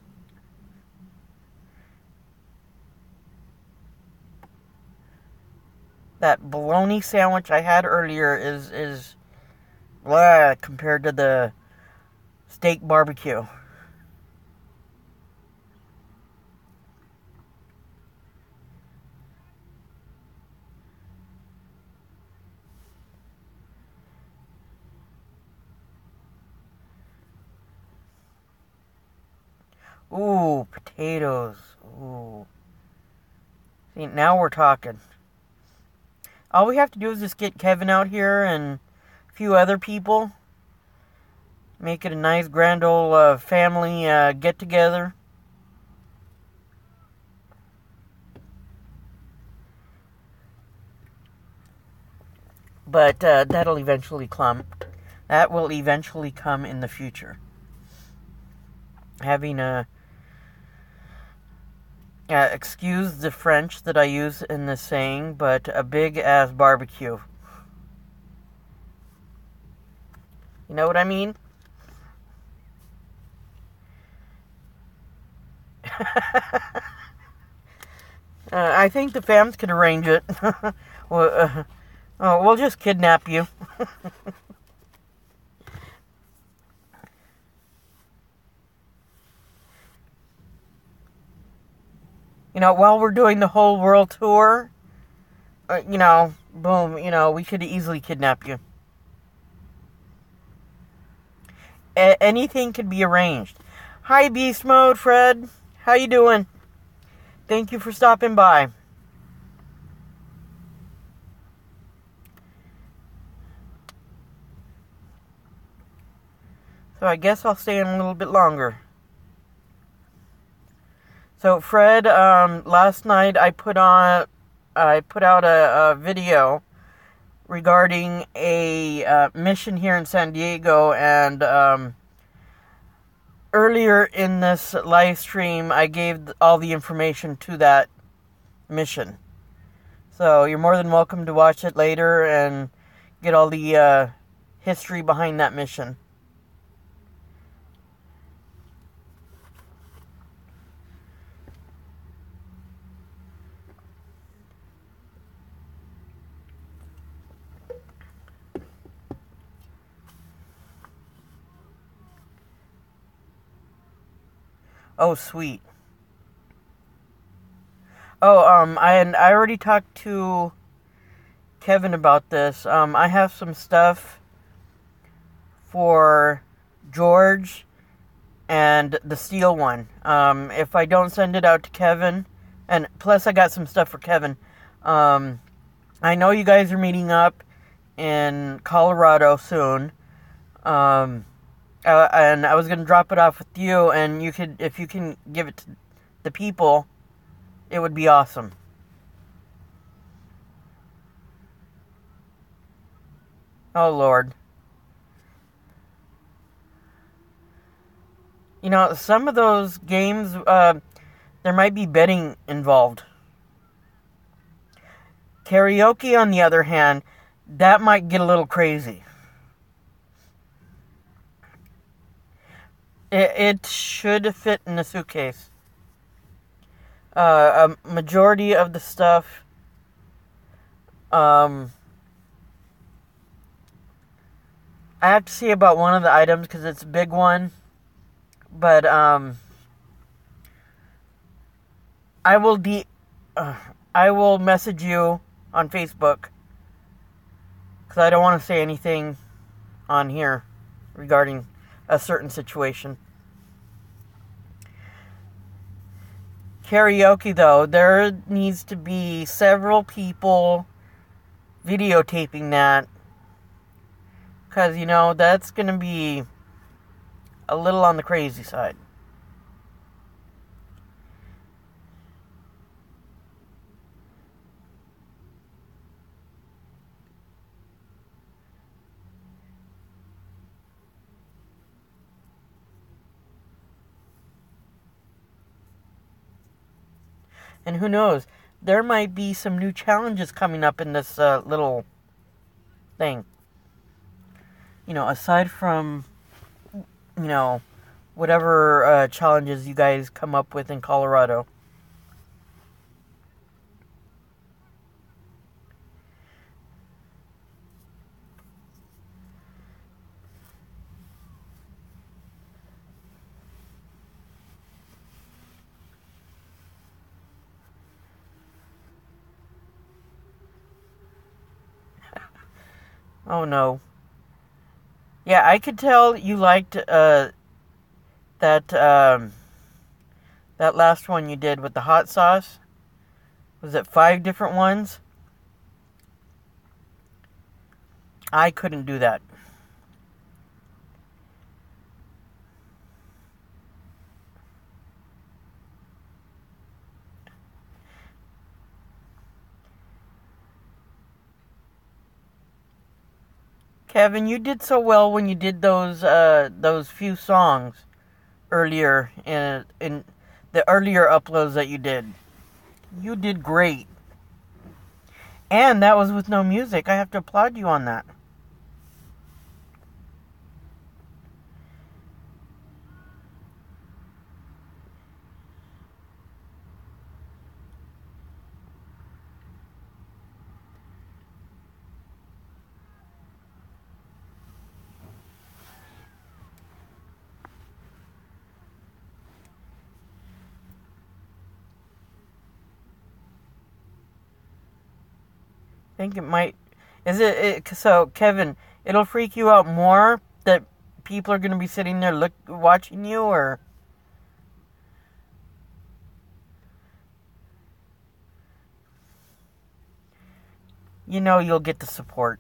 That bologna sandwich I had earlier is blah compared to the steak barbecue. Ooh, potatoes. Ooh. See, now we're talking. All we have to do is just get Kevin out here and a few other people. Make it a nice grand old family get-together. But that'll eventually come. That will eventually come in the future. Having a... excuse the French that I use in this saying, but a big-ass barbecue. You know what I mean? I think the fams could arrange it. We'll just kidnap you. You know, while we're doing the whole world tour, boom, we could easily kidnap you. Anything could be arranged. Hi, Beast Mode, Fred. How you doing? Thank you for stopping by. So I guess I'll stay in a little bit longer. So Fred, last night I put out a video regarding a mission here in San Diego, and earlier in this live stream I gave all the information to that mission. So you're more than welcome to watch it later and get all the history behind that mission. Oh, sweet. Oh, I already talked to Kevin about this. I have some stuff for George and the steel one. If I don't send it out to Kevin, and plus I got some stuff for Kevin. I know you guys are meeting up in Colorado soon. And I was going to drop it off with you, and if you can give it to the people, it would be awesome. Oh, Lord. You know, some of those games, there might be betting involved. Karaoke, on the other hand, that might get a little crazy. It should fit in a suitcase. A majority of the stuff, I have to see about one of the items because it's a big one. But I will message you on Facebook because I don't want to say anything on here regarding a certain situation. Karaoke, though, there needs to be several people videotaping that, because, that's going to be a little on the crazy side. And who knows, there might be some new challenges coming up in this little thing. Aside from, whatever challenges you guys come up with in Colorado. Oh no. Yeah, I could tell you liked that last one you did with the hot sauce. Was it 5 different ones? I couldn't do that. Kevin, you did so well when you did those few songs earlier in the earlier uploads that you did. You did great. And that was with no music. I have to applaud you on that. I think it might. So, Kevin, it'll freak you out more that people are going to be sitting there watching you, or? You'll get the support.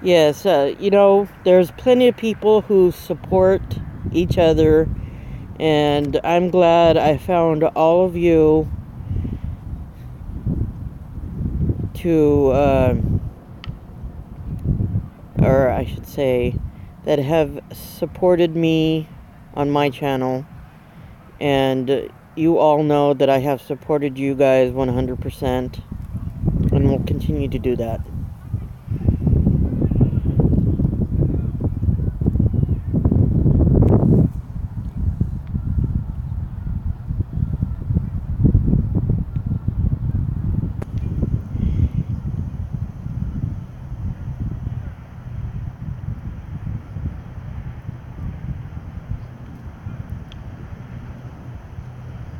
Yes, there's plenty of people who support each other, and I'm glad I found all of you to, or I should say, that have supported me on my channel, and you all know that I have supported you guys 100%, and will continue to do that.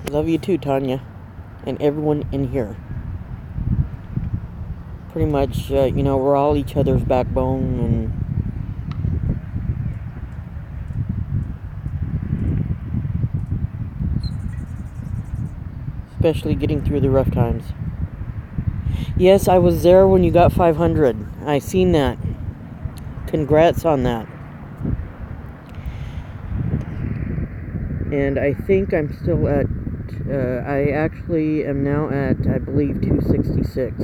Love you too, Tanya, and everyone in here. Pretty much, we're all each other's backbone, and especially getting through the rough times. Yes, I was there when you got 500. I seen that. Congrats on that. And I think I'm still at, I actually am now at, I believe, 266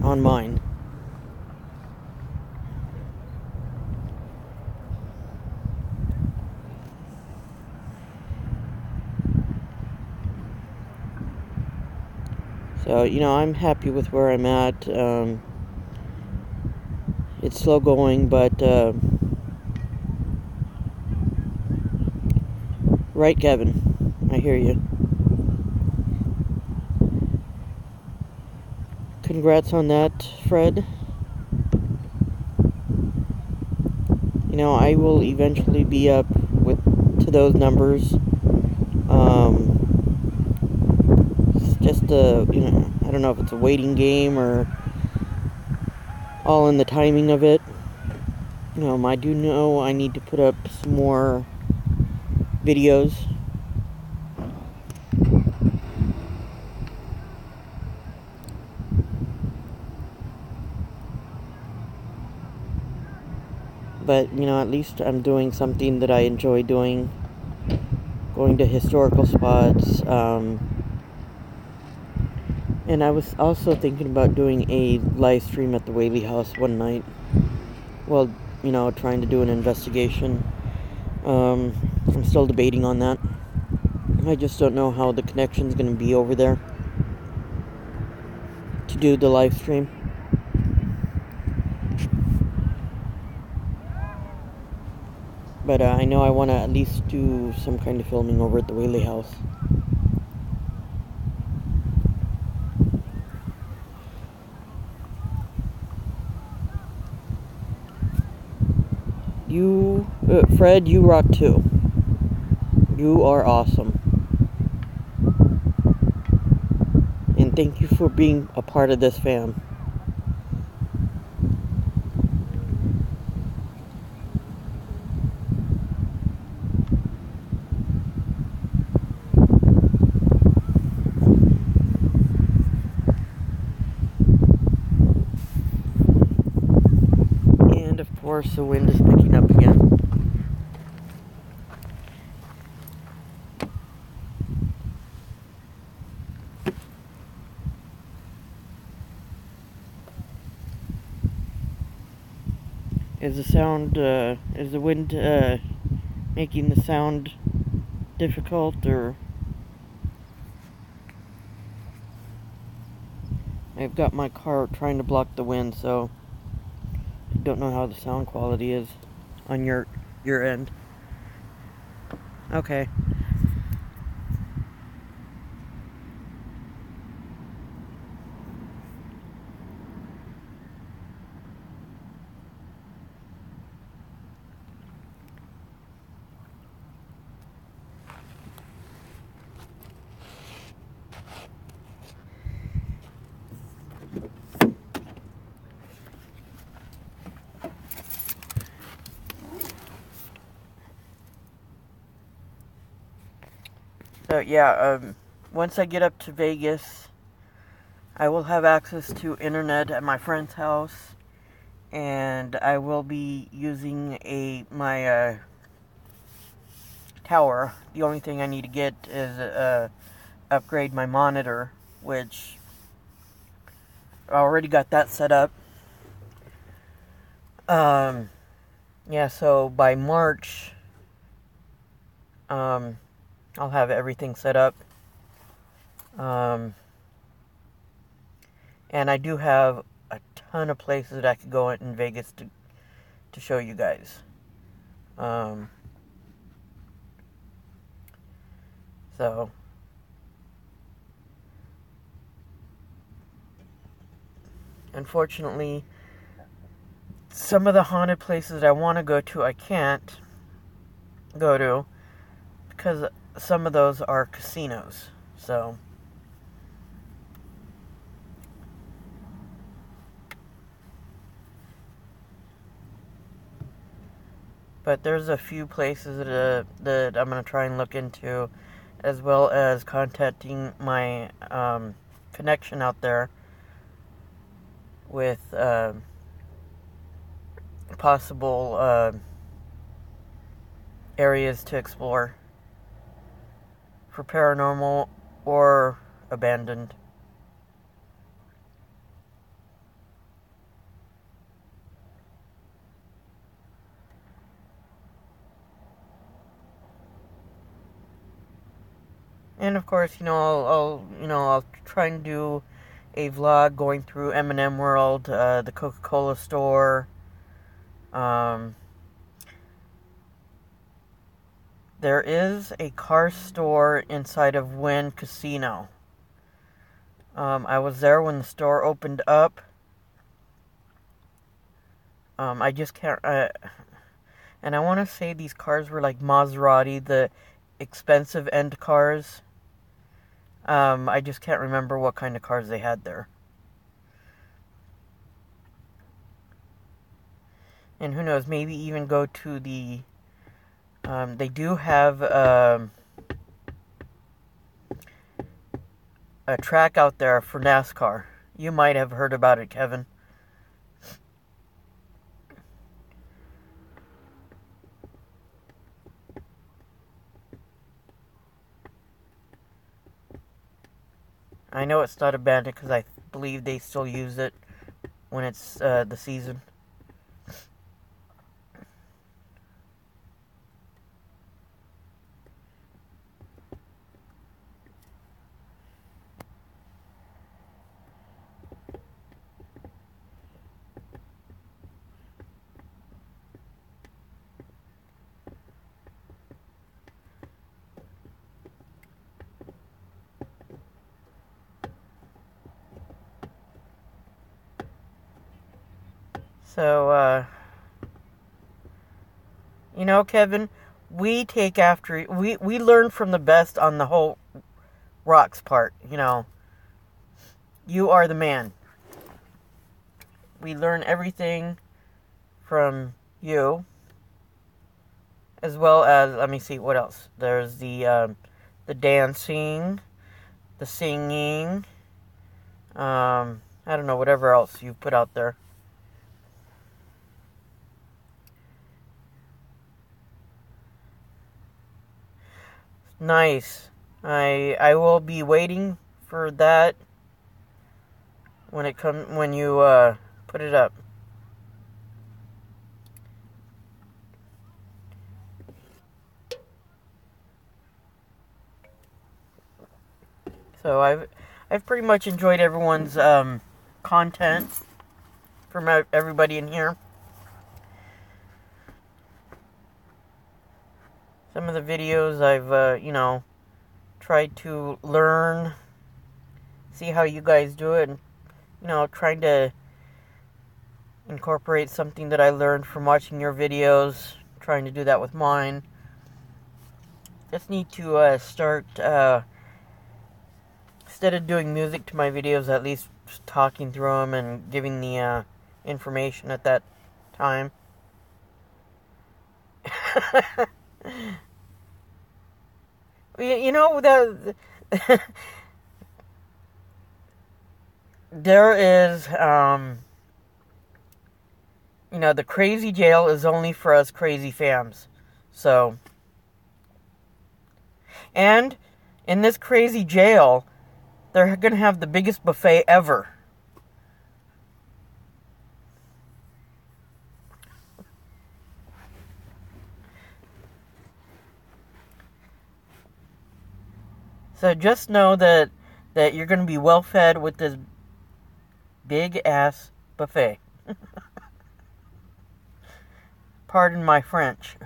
on mine. So, I'm happy with where I'm at. It's slow going, but, right, Kevin? I hear you. Congrats on that, Fred. I will eventually be up to those numbers. It's just I don't know if it's a waiting game or all in the timing of it. I do know I need to put up some more videos. But, at least I'm doing something that I enjoy doing. Going to historical spots. And I was also thinking about doing a live stream at the Whaley House one night. Well, trying to do an investigation. I'm still debating on that. I just don't know how the connection's going to be over there to do the live stream. But I know I want to at least do some kind of filming over at the Whaley House. Fred, you rock too. You are awesome. And thank you for being a part of this fam. And of course, the wind is picking up again. Is the wind making the sound difficult, or? I've got my car trying to block the wind, so I don't know how the sound quality is on your end. Okay. So yeah, once I get up to Vegas, I will have access to internet at my friend's house, and I will be using my tower. The only thing I need to get is upgrade my monitor, which I already got that set up. Yeah, so by March, I'll have everything set up. And I do have a ton of places that I could go in Vegas to show you guys. So unfortunately, some of the haunted places that I want to go to, I can't go to because some of those are casinos. So but there's a few places that I'm going to try and look into, as well as contacting my connection out there with possible areas to explore for paranormal or abandoned. And of course, I'll try and do a vlog going through M&M World, the Coca-Cola store. There is a car store inside of Wynn Casino. I was there when the store opened up. I just can't. And I want to say these cars were like Maserati, the expensive end cars. I just can't remember what kind of cars they had there. And who knows, maybe even go to the... they do have a track out there for NASCAR. You might have heard about it, Kevin. I know it's not abandoned because I believe they still use it when it's the season. So, you know, Kevin, we take after... We learn from the best on the whole rocks part, you know. You are the man. We learn everything from you. As well as, let me see, what else? There's the dancing, the singing, I don't know, whatever else you put out there. Nice. I will be waiting for that when you put it up. So I've pretty much enjoyed everyone's content from everybody in here. Some of the videos I've, you know, tried to learn, see how you guys do it, and, you know, trying to incorporate something that I learned from watching your videos, trying to do that with mine. Just need to start, instead of doing music to my videos, at least talking through them and giving the information at that time. You know, there is, you know, the crazy jail is only for us crazy fams. So, and in this crazy jail, they're going to have the biggest buffet ever. So just know that you're going to be well fed with this big ass buffet. Pardon my French.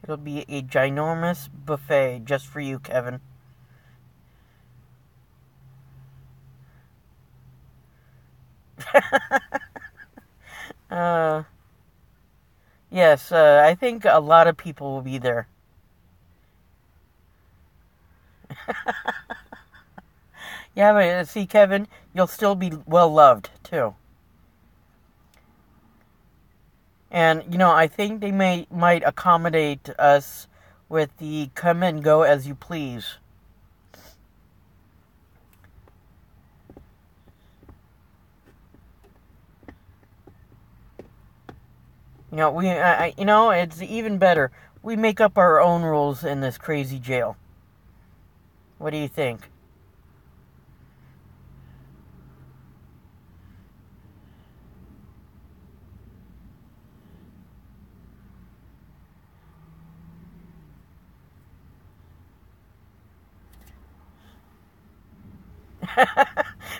It'll be a ginormous buffet just for you, Kevin. Yes, I think a lot of people will be there. Yeah, but see, Kevin, you'll still be well loved, too. And, you know, I think they might accommodate us with the come and go as you please. You know, you know, it's even better. We make up our own rules in this crazy jail. What do you think?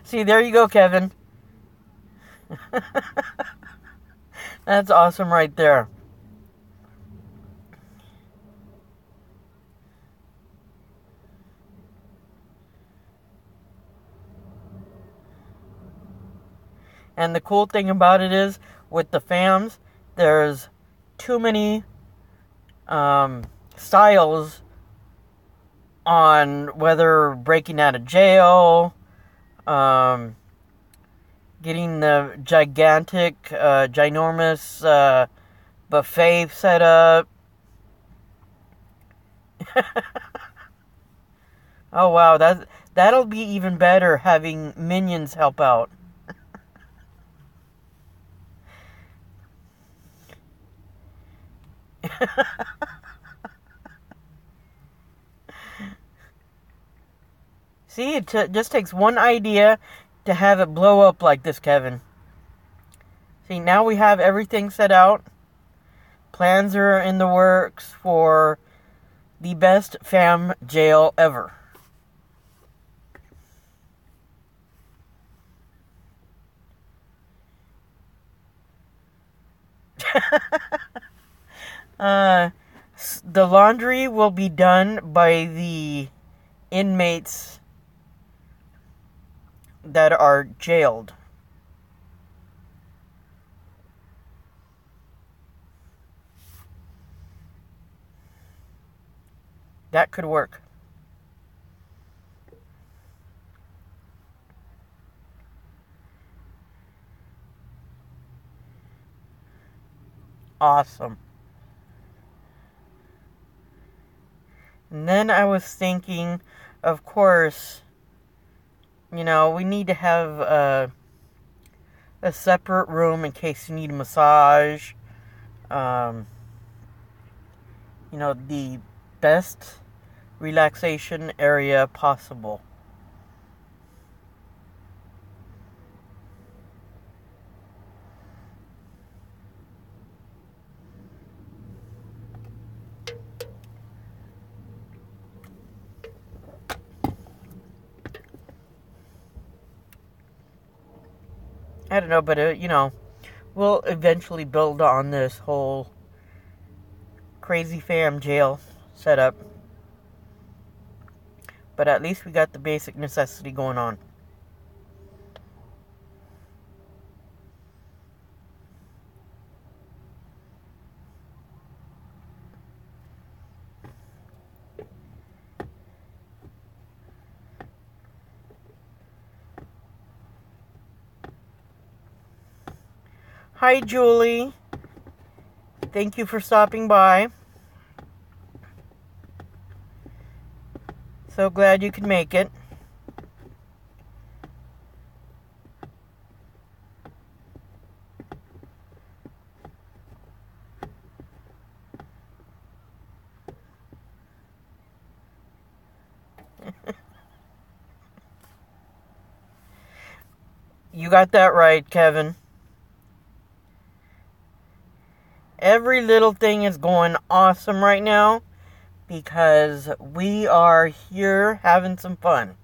See, there you go, Kevin. That's awesome right there. And the cool thing about it is, with the FAMs, there's too many styles on whether breaking out of jail, getting the gigantic, ginormous buffet set up. Oh wow, that'll be even better having minions help out. See, it just takes one idea to have it blow up like this, Kevin. See, now we have everything set out. Plans are in the works for the best fam jail ever. The laundry will be done by the inmates that are jailed. That could work. Awesome. And then I was thinking, of course, we need to have a separate room in case you need a massage. The best relaxation area possible. I don't know, but we'll eventually build on this whole crazy fam jail setup. But at least we got the basic necessity going on. Hi, Julie. Thank you for stopping by. So glad you could make it. You got that right, Kevin. Every little thing is going awesome right now because we are here having some fun.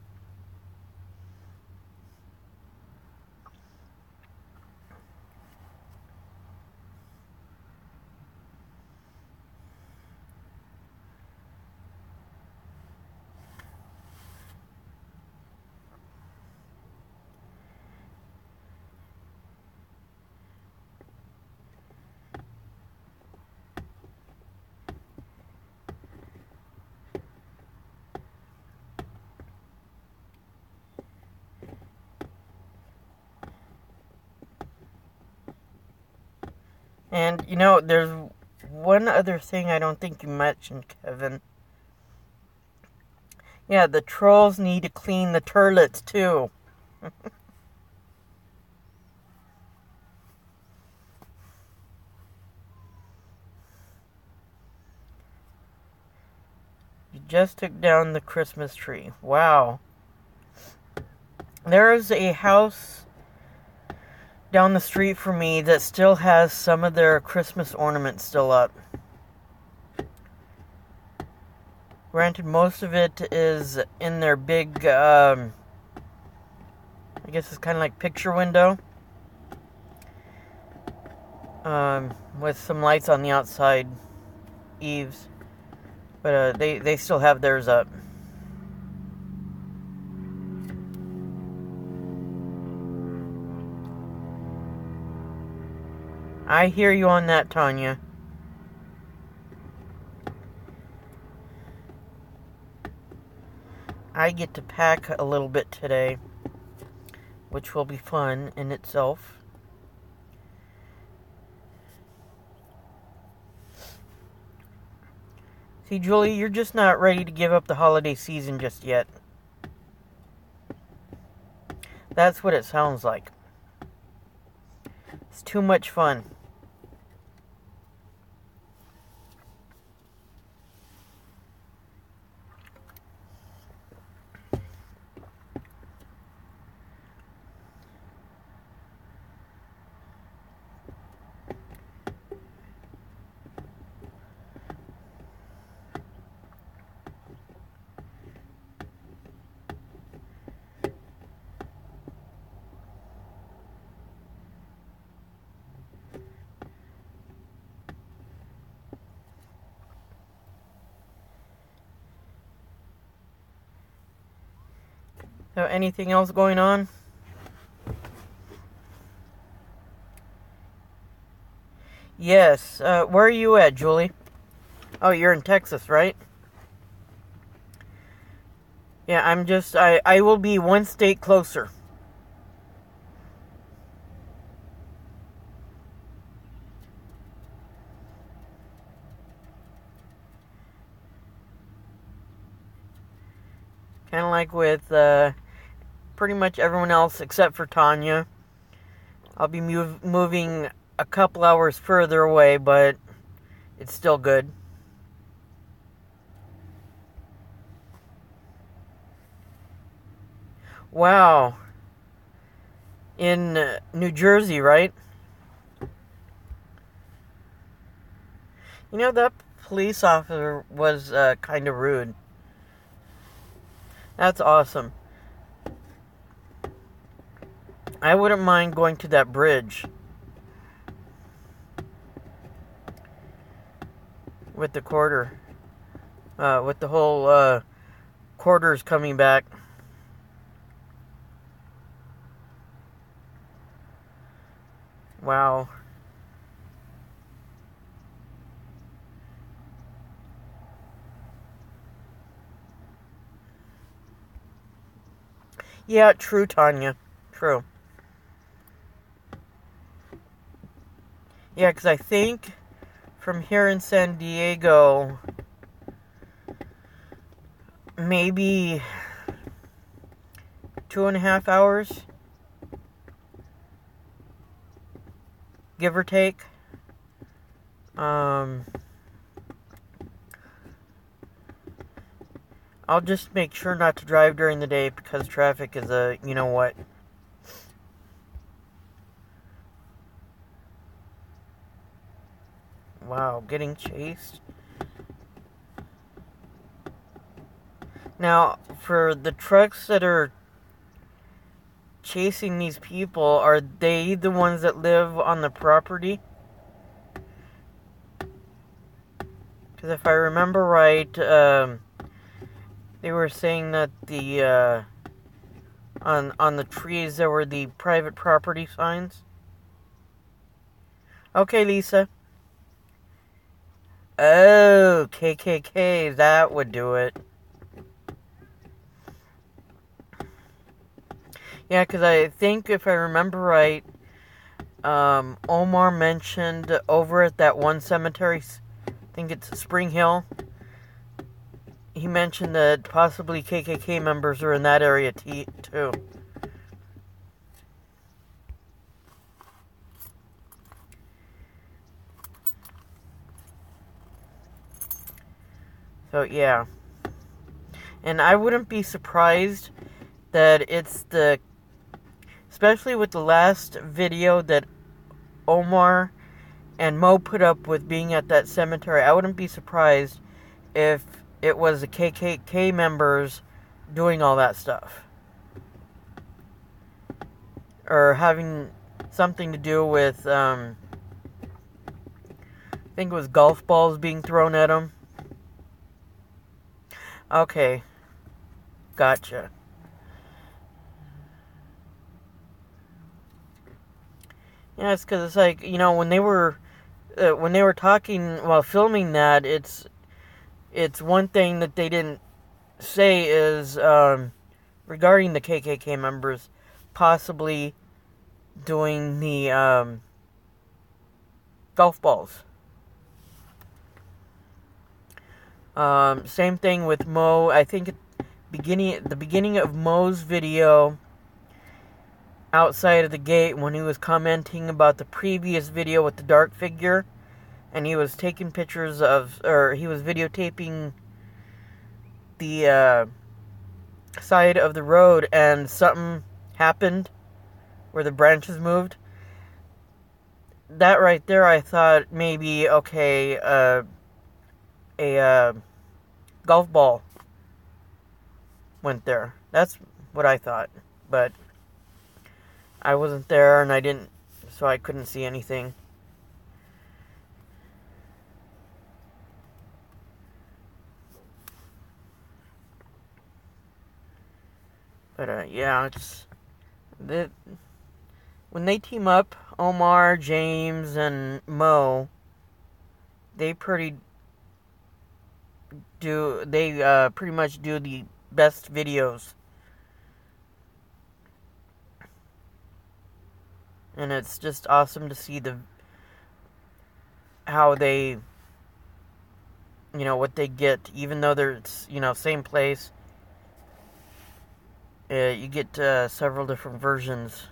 And, there's one other thing I don't think you mentioned, Kevin. Yeah, the trolls need to clean the toilets, too. You just took down the Christmas tree. Wow. There's a house down the street from me that still has some of their Christmas ornaments still up. Granted, most of it is in their big, I guess it's kind of like picture window. With some lights on the outside eaves. But they still have theirs up. I hear you on that, Tanya. I get to pack a little bit today, which will be fun in itself. See, Julie, you're just not ready to give up the holiday season just yet. That's what it sounds like. It's too much fun. So, anything else going on? Yes. Where are you at, Julie? Oh, you're in Texas, right? Yeah, I will be one state closer. Kind of like with pretty much everyone else except for Tanya. I'll be moving a couple hours further away, but it's still good. Wow. In New Jersey, right? You know, that police officer was kind of rude. That's awesome. I wouldn't mind going to that bridge with the quarter. With the whole quarters coming back. Wow. Yeah, true, Tanya. True. Yeah, because I think from here in San Diego, maybe 2.5 hours, give or take. I'll just make sure not to drive during the day because traffic is you know what. Wow, getting chased. Now, for the trucks that are chasing these people, are they the ones that live on the property? Because if I remember right, they were saying that the on the trees there were the private property signs. Okay, Lisa. Oh, KKK, that would do it. Yeah, because I think if I remember right, Omar mentioned over at that one cemetery, I think it's Spring Hill, he mentioned that possibly KKK members are in that area too. So, yeah. And I wouldn't be surprised that it's especially with the last video that Omar and Mo put up with being at that cemetery, I wouldn't be surprised if it was the KKK members doing all that stuff. Or having something to do with, I think it was golf balls being thrown at them. Okay. Gotcha. Yeah, it's because it's like, when they were talking while filming that, it's one thing that they didn't say is regarding the KKK members possibly doing the golf balls. Same thing with Mo. I think at the beginning of Mo's video outside of the gate, when he was commenting about the previous video with the dark figure, and he was taking pictures of, or he was videotaping the side of the road, and something happened where the branches moved. That right there, I thought maybe, okay, a golf ball went there. That's what I thought, but I wasn't there, and so I couldn't see anything. But yeah, it's when they team up, Omar, James, and Mo, they pretty much do the best videos. And it's just awesome to see how they, what they get, even though they're, same place. You get several different versions.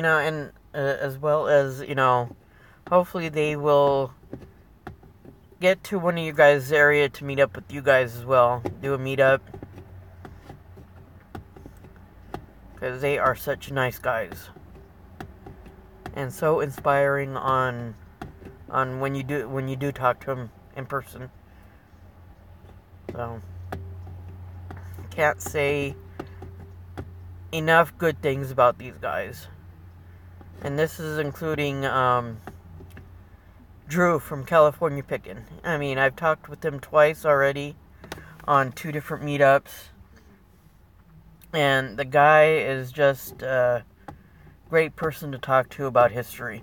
And as well as, hopefully they will get to one of you guys' area to meet up with you guys as well. Do a meetup. Because they are such nice guys. And so inspiring on when you do talk to them in person. So, can't say enough good things about these guys. And this is including Drew from California Pickin'. I mean, I've talked with him twice already on 2 different meetups. And the guy is just a great person to talk to about history.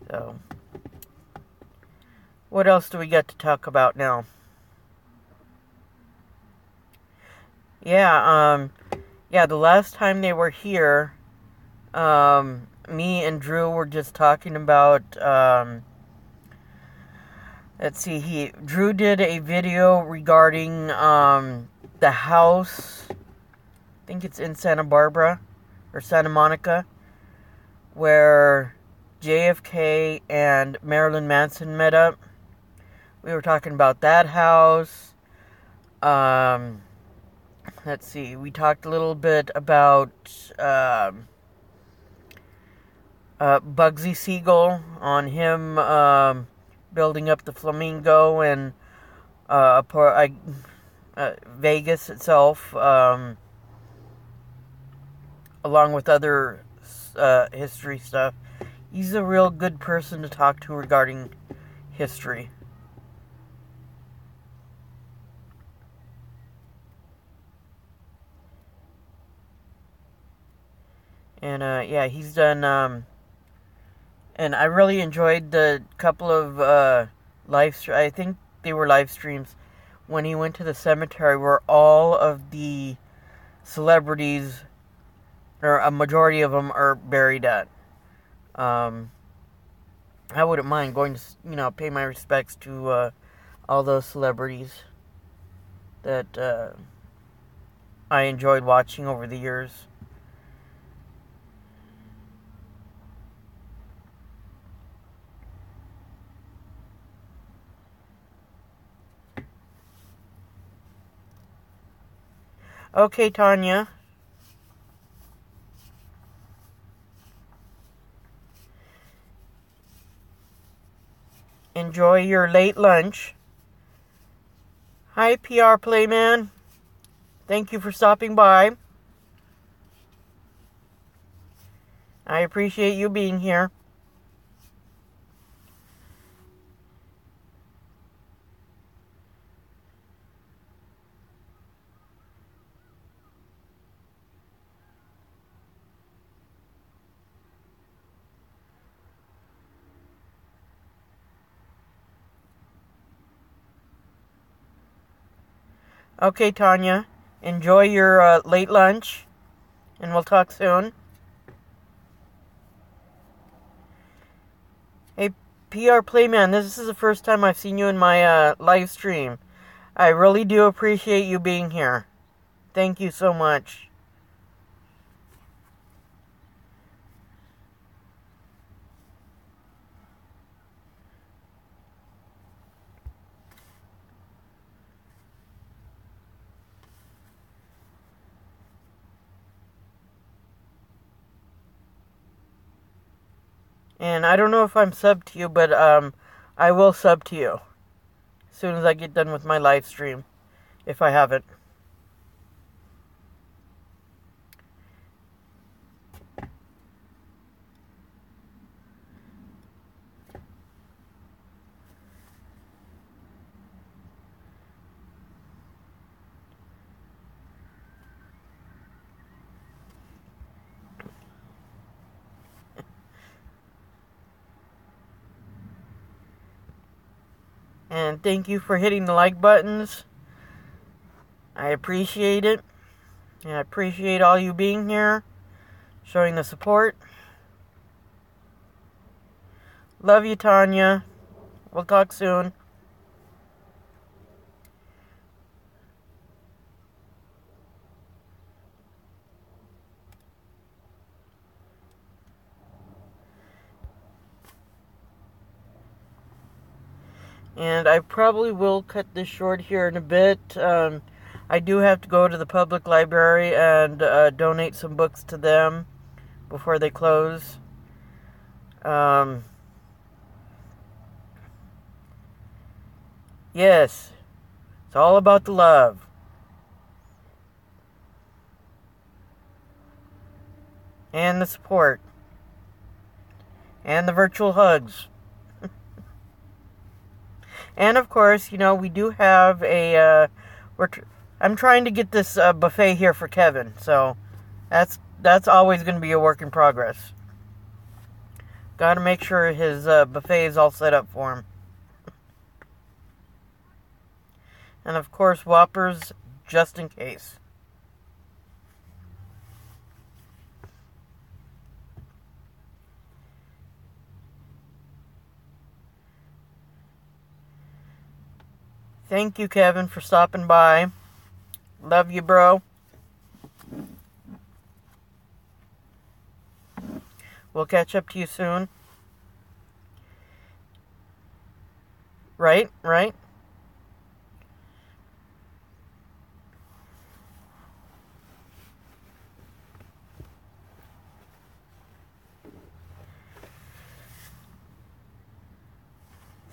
So, what else do we get to talk about now? Yeah, the last time they were here, me and Drew were just talking about, Drew did a video regarding, the house, I think it's in Santa Barbara, or Santa Monica, where JFK and Marilyn Manson met up. We were talking about that house. We talked a little bit about Bugsy Siegel, on him building up the Flamingo and Vegas itself, along with other history stuff. He's a real good person to talk to regarding history. And, he's done, and I really enjoyed the couple of, I think they were live streams, when he went to the cemetery where all of the celebrities, or a majority of them, are buried at. I wouldn't mind going to, pay my respects to, all those celebrities that, I enjoyed watching over the years. Okay, Tanya. Enjoy your late lunch. Hi, PR Playman. Thank you for stopping by. I appreciate you being here. Okay, Tanya. Enjoy your late lunch, and we'll talk soon. Hey, PR Playman, this is the first time I've seen you in my live stream. I really do appreciate you being here. Thank you so much. And I don't know if I'm subbed to you, but I will sub to you as soon as I get done with my live stream, if I haven't. And thank you for hitting the like buttons. I appreciate it. And I appreciate all you being here, showing the support. Love you, Tanya. We'll talk soon. And I probably will cut this short here in a bit. I do have to go to the public library and donate some books to them before they close. Yes, it's all about the love. And the support. And the virtual hugs. And of course, you know, we do have a, I'm trying to get this buffet here for Kevin, so that's always going to be a work in progress. Got to make sure his buffet is all set up for him. And of course, Whoppers, just in case. Thank you, Kevin, for stopping by. Love you, bro. We'll catch up to you soon. Right?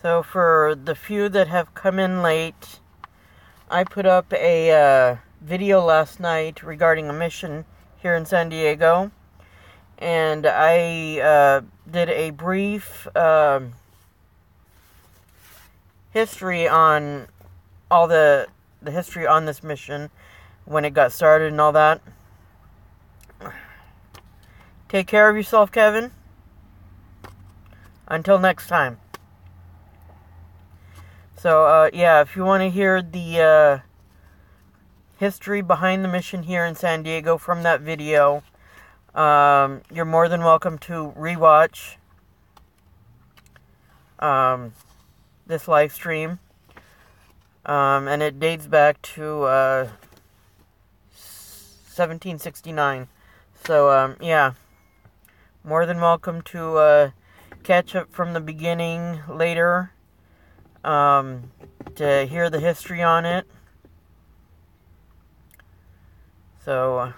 So for the few that have come in late, I put up a video last night regarding a mission here in San Diego. And I did a brief history on all the history on this mission, when it got started and all that. Take care of yourself, Kevin. Until next time. So, yeah, if you want to hear the history behind the mission here in San Diego from that video, you're more than welcome to rewatch this live stream. And it dates back to 1769. So, yeah, more than welcome to catch up from the beginning later. To hear the history on it. So,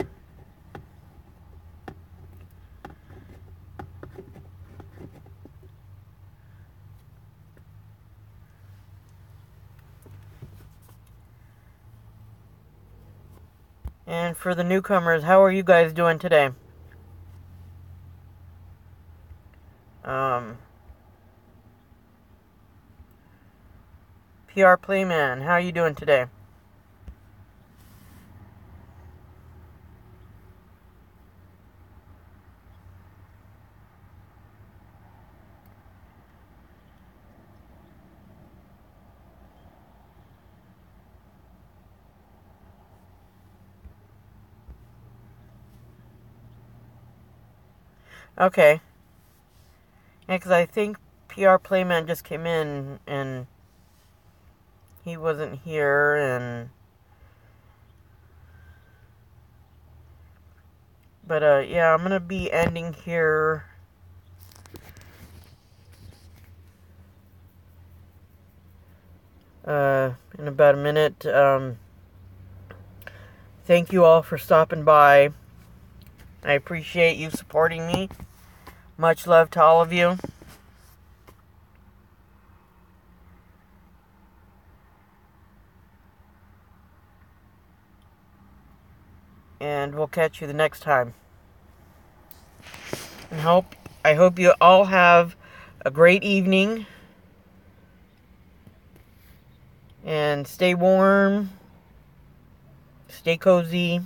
and for the newcomers, how are you guys doing today? PR Playman, how are you doing today? Okay. Yeah, because I think PR Playman just came in and he wasn't here, and but yeah, I'm gonna be ending here. In about a minute. Thank you all for stopping by. I appreciate you supporting me. Much love to all of you. And we'll catch you the next time. And I hope you all have a great evening. And stay warm, stay cozy,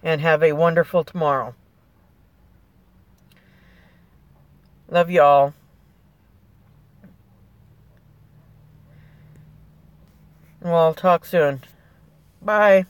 and have a wonderful tomorrow. Love you all. And we'll talk soon. Bye.